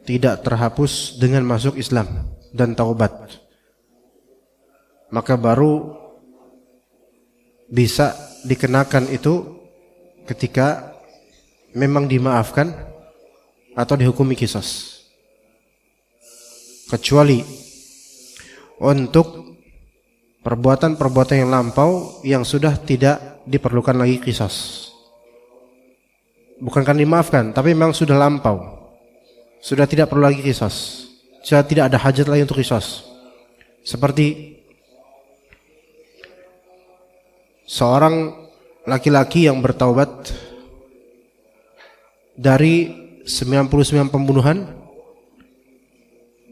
[SPEAKER 2] tidak terhapus dengan masuk Islam dan taubat. Maka baru bisa dikenakan itu ketika memang dimaafkan atau dihukumi qisas. Kecuali untuk perbuatan-perbuatan yang lampau yang sudah tidak diperlukan lagi qisas. Bukan kan dimaafkan, tapi memang sudah lampau. Sudah tidak perlu lagi qisas. Sudah tidak ada hajat lagi untuk qisas. Seperti seorang laki-laki yang bertaubat dari 99 pembunuhan,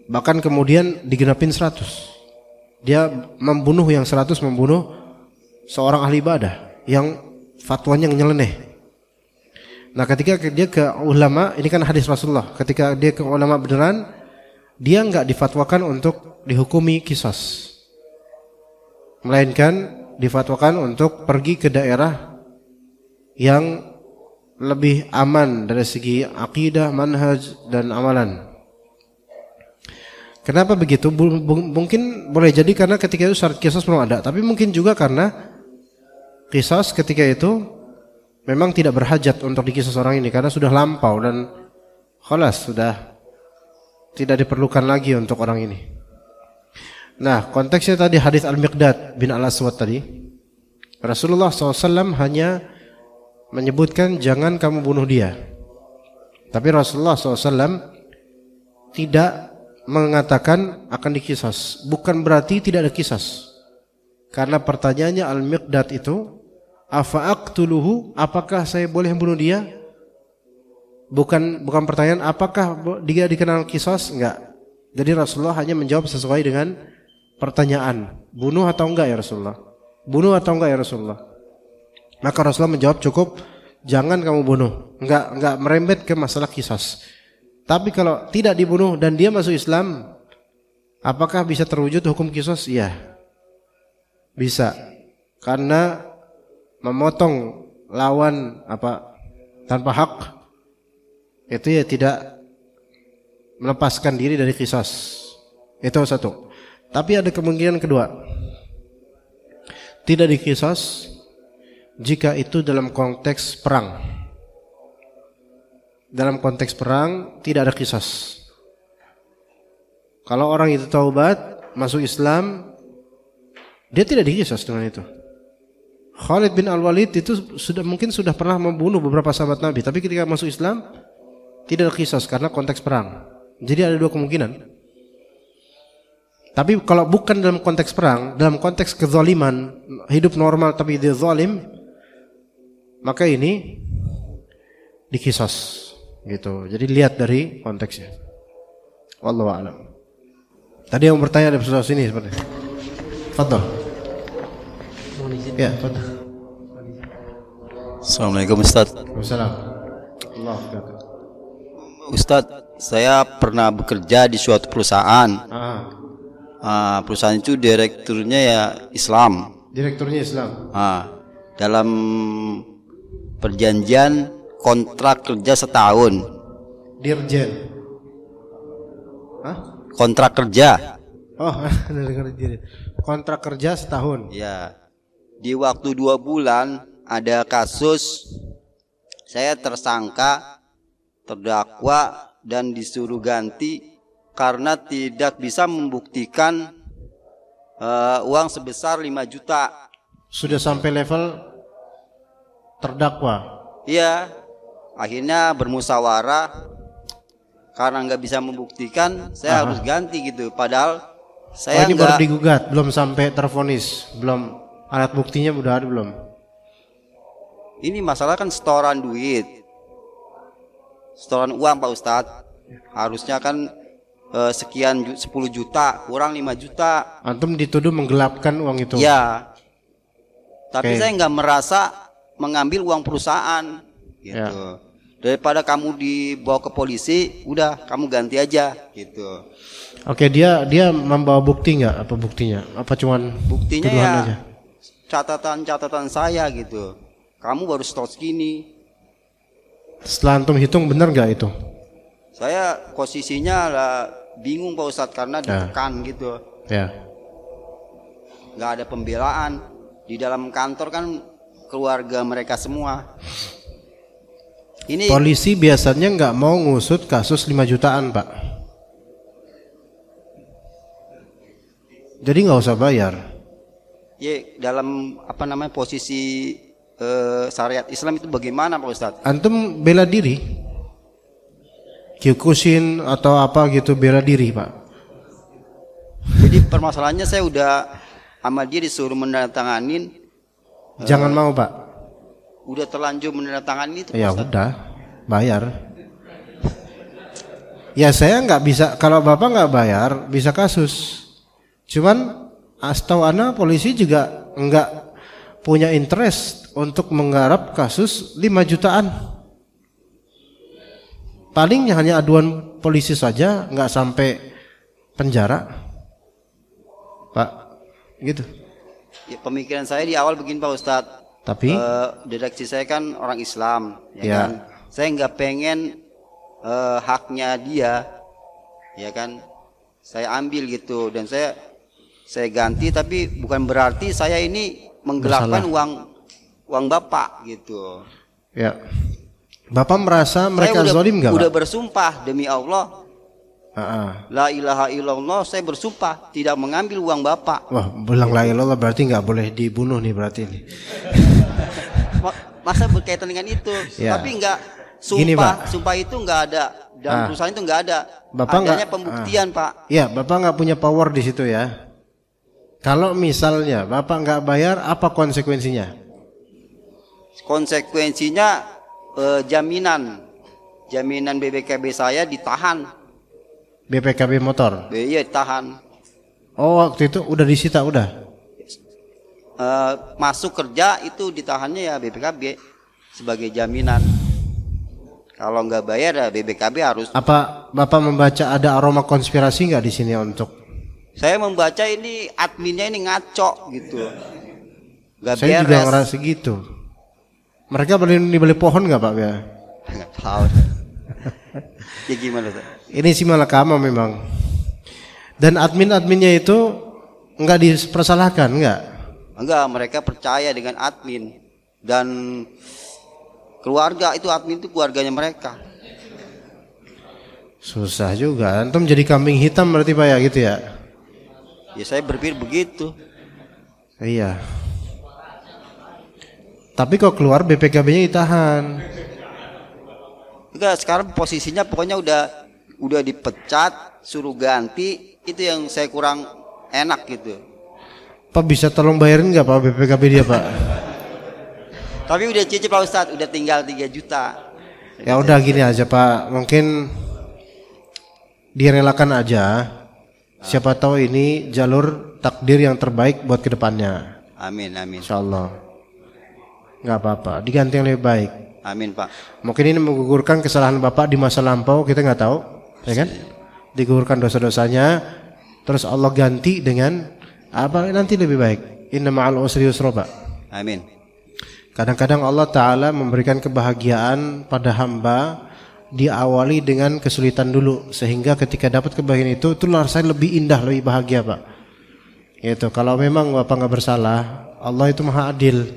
[SPEAKER 2] bahkan kemudian digenapin 100. Dia membunuh yang 100, membunuh seorang ahli ibadah yang fatwanya nyeleneh. Nah ketika dia ke ulama, ini kan hadis Rasulullah, ketika dia ke ulama beneran, dia enggak difatwakan untuk dihukumi qisas, melainkan difatwakan untuk pergi ke daerah yang lebih aman dari segi akidah, manhaj dan amalan. Kenapa begitu? Mungkin boleh jadi karena ketika itu syarat qisas belum ada, tapi mungkin juga karena qisas ketika itu memang tidak berhajat untuk dikisas orang ini karena sudah lampau dan khalas, sudah tidak diperlukan lagi untuk orang ini. Nah, konteksnya tadi hadis Al-Miqdad bin Al-Aswad tadi, Rasulullah SAW hanya menyebutkan jangan kamu bunuh dia. Tapi Rasulullah SAW tidak mengatakan akan dikisas. Bukan berarti tidak ada kisas. Karena pertanyaannya Al-Miqdad itu, afa'aqtuluhu, apakah saya boleh membunuh dia? Bukan pertanyaan apakah dia dikenal kisas, enggak. Jadi Rasulullah hanya menjawab sesuai dengan pertanyaan, bunuh atau enggak ya Rasulullah? Bunuh atau enggak ya Rasulullah? Maka Rasulullah menjawab cukup, jangan kamu bunuh. Enggak merembet ke masalah kisas. Tapi kalau tidak dibunuh dan dia masuk Islam, apakah bisa terwujud hukum qisas? Iya. Bisa. Karena memotong lawan tanpa hak itu ya tidak melepaskan diri dari qisas. Itu satu. Tapi ada kemungkinan kedua. Tidak diqisas jika itu dalam konteks perang. Dalam konteks perang tidak ada qisas. Kalau orang itu taubat, masuk Islam, dia tidak diqisas dengan itu. Khalid bin Al-Walid itu mungkin sudah pernah membunuh beberapa sahabat Nabi, tapi ketika masuk Islam tidak ada qisas karena konteks perang. Jadi ada dua kemungkinan. Tapi kalau bukan dalam konteks perang, dalam konteks kezaliman, hidup normal tapi dia zalim, maka ini diqisas. Gitu. Jadi lihat dari konteksnya. Wallahu a'lam. Tadi yang bertanya ada saudara sini seperti. Fadhal. Ya, fadhal.
[SPEAKER 4] Assalamualaikum Ustaz.
[SPEAKER 2] Waalaikumsalam. Allah akbar.
[SPEAKER 4] Ustaz, saya pernah bekerja di suatu perusahaan. Perusahaan itu direkturnya ya Islam.
[SPEAKER 2] Direkturnya Islam.
[SPEAKER 4] Dalam perjanjian kontrak kerja setahun.
[SPEAKER 2] Dirjen.
[SPEAKER 4] Kontrak kerja.
[SPEAKER 2] Oh, kontrak kerja setahun.
[SPEAKER 4] Ya. Di waktu 2 bulan ada kasus saya tersangka, terdakwa dan disuruh ganti karena tidak bisa membuktikan uang sebesar 5 juta.
[SPEAKER 2] Sudah sampai level terdakwa.
[SPEAKER 4] Iya. Akhirnya bermusyawarah, karena nggak bisa membuktikan, saya harus ganti gitu. Padahal saya
[SPEAKER 2] ini baru digugat, belum sampai tervonis, belum alat buktinya udah ada belum?
[SPEAKER 4] Ini masalah kan setoran duit, setoran uang Pak Ustadz. Harusnya kan sekian 10 juta, kurang 5 juta.
[SPEAKER 2] Antum dituduh menggelapkan uang itu?
[SPEAKER 4] Ya. Tapi saya nggak merasa mengambil uang perusahaan gitu. Ya. Daripada kamu dibawa ke polisi, udah kamu ganti aja gitu.
[SPEAKER 2] Oke, dia membawa bukti nggak? Apa buktinya? Apa cuman
[SPEAKER 4] buktinya ya
[SPEAKER 2] aja?
[SPEAKER 4] Catatan saya gitu. Kamu baru setor segini.
[SPEAKER 2] Setelah antum hitung benar nggak itu?
[SPEAKER 4] Saya posisinya lah bingung Pak Ustadz karena ditekan gitu.
[SPEAKER 2] Ya.
[SPEAKER 4] Nggak ada pembelaan. Di dalam kantor kan keluarga mereka semua. Ini
[SPEAKER 2] polisi biasanya nggak mau ngusut kasus 5 jutaan Pak. Jadi nggak usah bayar.
[SPEAKER 4] Ya dalam posisi syariat Islam itu bagaimana Pak Ustadz?
[SPEAKER 2] Antum bela diri, Kyokushin atau apa gitu, bela diri Pak.
[SPEAKER 4] Jadi permasalahannya saya udah sama dia disuruh menandatanganin.
[SPEAKER 2] Jangan mau Pak.
[SPEAKER 4] Udah terlanjur menandatangani itu.
[SPEAKER 2] Ya udah, bayar. Ya saya nggak bisa, kalau Bapak nggak bayar bisa kasus. Cuman setahu ana polisi juga nggak punya interest untuk menggarap kasus 5 jutaan. Paling hanya aduan polisi saja, nggak sampai penjara, Pak. Gitu.
[SPEAKER 4] Ya, pemikiran saya di awal begini Pak Ustadz.
[SPEAKER 2] Tapi
[SPEAKER 4] deteksi saya kan orang Islam,
[SPEAKER 2] ya.
[SPEAKER 4] Kan. Saya nggak pengen haknya dia, ya kan. Saya ambil gitu dan saya ganti, tapi bukan berarti saya ini menggelapkan uang Bapak gitu.
[SPEAKER 2] Ya. Bapak merasa mereka zalim nggak?
[SPEAKER 4] Udah bersumpah demi Allah. La ilaha illallah, saya bersumpah tidak mengambil uang Bapak.
[SPEAKER 2] Wah, bilang la ilaha illallah berarti nggak boleh dibunuh nih berarti ini.
[SPEAKER 4] Masa berkaitan dengan itu?
[SPEAKER 2] Ya.
[SPEAKER 4] Tapi nggak sumpah.
[SPEAKER 2] Gini, Pak.
[SPEAKER 4] Sumpah itu nggak ada dalam perusahaan itu nggak ada.
[SPEAKER 2] Bapak
[SPEAKER 4] adanya pembuktian Pak.
[SPEAKER 2] Iya, Bapak nggak punya power di situ ya. Kalau misalnya Bapak nggak bayar, apa konsekuensinya?
[SPEAKER 4] Konsekuensinya jaminan BPKB saya ditahan.
[SPEAKER 2] BPKB motor?
[SPEAKER 4] Iya, ditahan.
[SPEAKER 2] Oh, waktu itu udah disita udah?
[SPEAKER 4] Masuk kerja itu ditahannya ya BPKB sebagai jaminan. Kalau nggak bayar ya BPKB harus. Apa
[SPEAKER 2] Bapak membaca ada aroma konspirasi nggak di sini untuk?
[SPEAKER 4] Saya membaca ini adminnya ini ngaco gitu. Gak
[SPEAKER 2] saya
[SPEAKER 4] beres.
[SPEAKER 2] Juga ngerasa gitu. Mereka beli pohon nggak Pak ya?
[SPEAKER 4] Nggak tahu. Ya gimana tuh?
[SPEAKER 2] Ini sih malakama memang. Dan adminnya itu nggak dipersalahkan nggak?
[SPEAKER 4] Enggak, mereka percaya dengan admin dan keluarga itu, admin itu keluarganya mereka.
[SPEAKER 2] Susah juga. Antum jadi kambing hitam berarti Pak ya gitu ya?
[SPEAKER 4] Ya saya berpikir begitu.
[SPEAKER 2] Iya. Tapi kok keluar BPKB-nya ditahan.
[SPEAKER 4] Enggak, sekarang posisinya pokoknya udah dipecat, suruh ganti, itu yang saya kurang enak gitu.
[SPEAKER 2] Pak bisa tolong bayarin nggak Pak BPKB dia Pak?
[SPEAKER 4] Tapi udah cicip Pak Ustadz, udah tinggal 3 juta.
[SPEAKER 2] Ya udah gini aja Pak, mungkin direlakan aja. Siapa tahu ini jalur takdir yang terbaik buat kedepannya.
[SPEAKER 4] Amin, amin.
[SPEAKER 2] Insyaallah. Nggak apa-apa, diganti yang lebih baik.
[SPEAKER 4] Amin Pak.
[SPEAKER 2] Mungkin ini menggugurkan kesalahan Bapak di masa lampau, kita nggak tahu, ya kan? Digugurkan dosa-dosanya, terus Allah ganti dengan apa nanti lebih baik. Inna ma'al usri yusra Pak.
[SPEAKER 4] Amin.
[SPEAKER 2] Kadang-kadang Allah Ta'ala memberikan kebahagiaan pada hamba diawali dengan kesulitan dulu, sehingga ketika dapat kebahagiaan itu rasanya lebih indah, lebih bahagia Pak. Itu kalau memang Bapak nggak bersalah, Allah itu maha adil.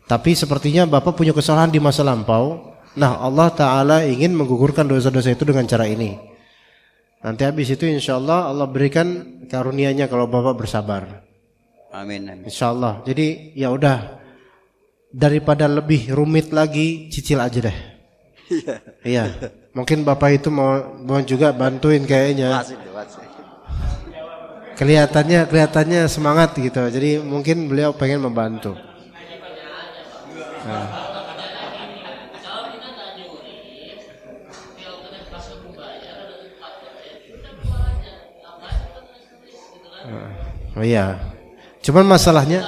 [SPEAKER 2] Tapi sepertinya Bapak punya kesalahan di masa lampau. Nah Allah Ta'ala ingin menggugurkan dosa-dosa itu dengan cara ini. Nanti habis itu insya Allah Allah berikan karunia-Nya kalau Bapak bersabar.
[SPEAKER 4] Amin, amin.
[SPEAKER 2] Insya Allah. Jadi ya udah, daripada lebih rumit lagi, cicil aja deh. Iya. Mungkin Bapak itu mau juga bantuin kayaknya. Kelihatannya semangat gitu. Jadi mungkin beliau pengen membantu. Oh iya. Cuman masalahnya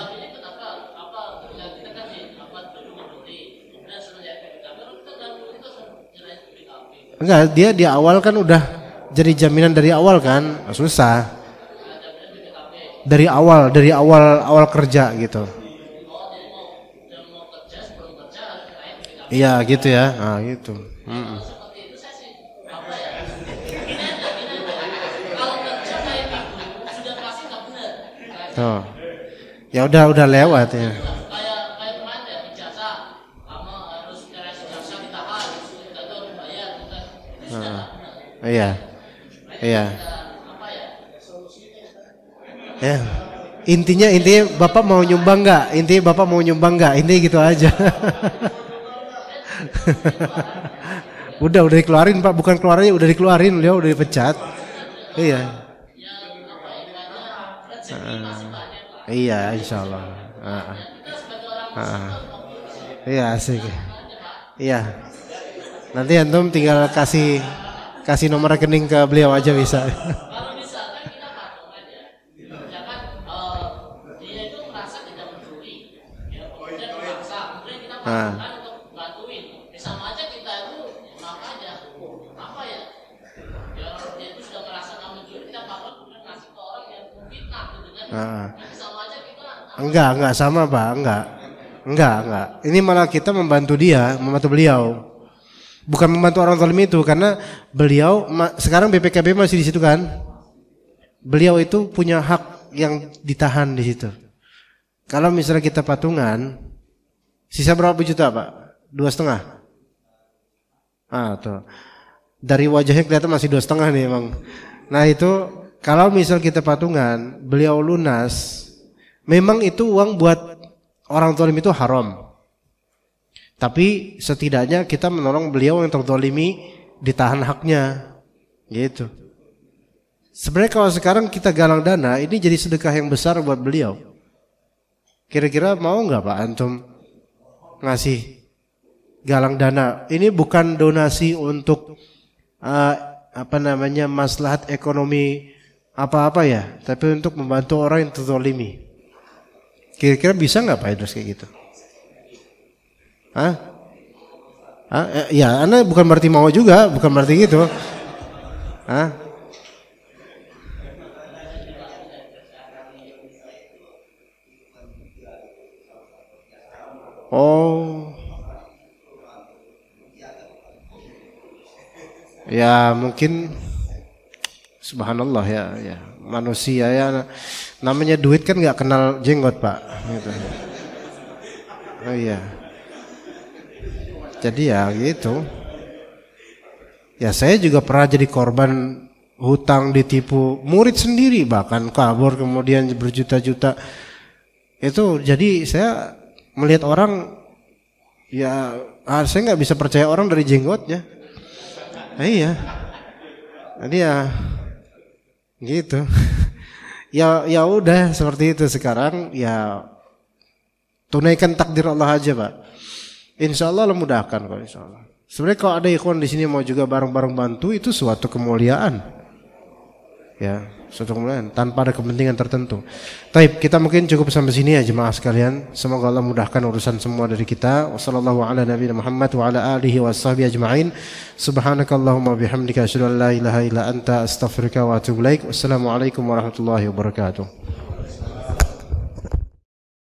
[SPEAKER 2] enggak, dia di awal kan udah jadi jaminan dari awal kan, susah. Dari awal kerja gitu. Iya gitu ya, nah gitu. Oh. Ya udah lewat ya. Iya. Ya. Intinya Bapak mau nyumbang nggak? Intinya gitu aja. udah dikeluarin Pak, bukan keluarannya udah dikeluarin, beliau udah dipecat. Iya. Iya, insyaallah. Iya, asik. Iya. Nanti antum tinggal kasih nomor rekening ke beliau aja bisa.
[SPEAKER 5] Kalau misalkan kita patung aja, misalkan dia itu merasa tidak mencuri, ya kemudian memaksa, kemudian kita patungkan untuk bantuin, sama aja kita itu maaf aja, apa ya? Ya dia itu sudah merasa nggak mencuri, kita patung kemudian kasih ke orang yang memfitnah, gitu kan? Sama aja kita.
[SPEAKER 2] Enggak sama Pak, enggak. Ini malah kita membantu beliau. Bukan membantu orang zalim itu, karena beliau sekarang BPKB masih di situ kan. Beliau itu punya hak yang ditahan di situ. Kalau misalnya kita patungan, sisa berapa juta Pak? 2,5. Tuh. Dari wajahnya kelihatan masih 2,5 nih emang. Nah itu kalau misal kita patungan, beliau lunas, memang itu uang buat orang zalim itu haram. Tapi setidaknya kita menolong beliau yang terzalimi, ditahan haknya, gitu. Sebenarnya kalau sekarang kita galang dana, ini jadi sedekah yang besar buat beliau. Kira-kira mau nggak Pak antum ngasih galang dana? Ini bukan donasi untuk maslahat ekonomi apa-apa ya, tapi untuk membantu orang yang terzalimi. Kira-kira bisa nggak Pak Idrus kayak gitu? Ya, Anda bukan berarti mau juga, bukan berarti gitu. Oh, ya mungkin, subhanallah ya manusia ya, namanya duit kan nggak kenal jenggot Pak. Gitu. Oh iya. Jadi ya gitu. Ya saya juga pernah jadi korban hutang, ditipu murid sendiri, bahkan kabur kemudian berjuta-juta. Itu jadi saya melihat orang, ya saya nggak bisa percaya orang dari jenggotnya. Iya. Jadi ya gitu. ya udah seperti itu sekarang, ya tunaikan takdir Allah aja Pak. Insya Allah mudahkan kok, insya Allah. Sebenarnya kalau ada ikhwan di sini mau juga bareng-bareng bantu, itu suatu kemuliaan, ya, suatu kemuliaan tanpa ada kepentingan tertentu. Taib, kita mungkin cukup sampai sini ya jemaah sekalian. Semoga Allah mudahkan urusan semua dari kita. Wassallallahu ala nabiyina Muhammad wa ala alihi washabihi ajma'in. Subhanakallahumma bihamdika asyhadu an la ilaha illa anta astaghfiruka wa atubu ilaik. Wassalamualaikum warahmatullahi wabarakatuh.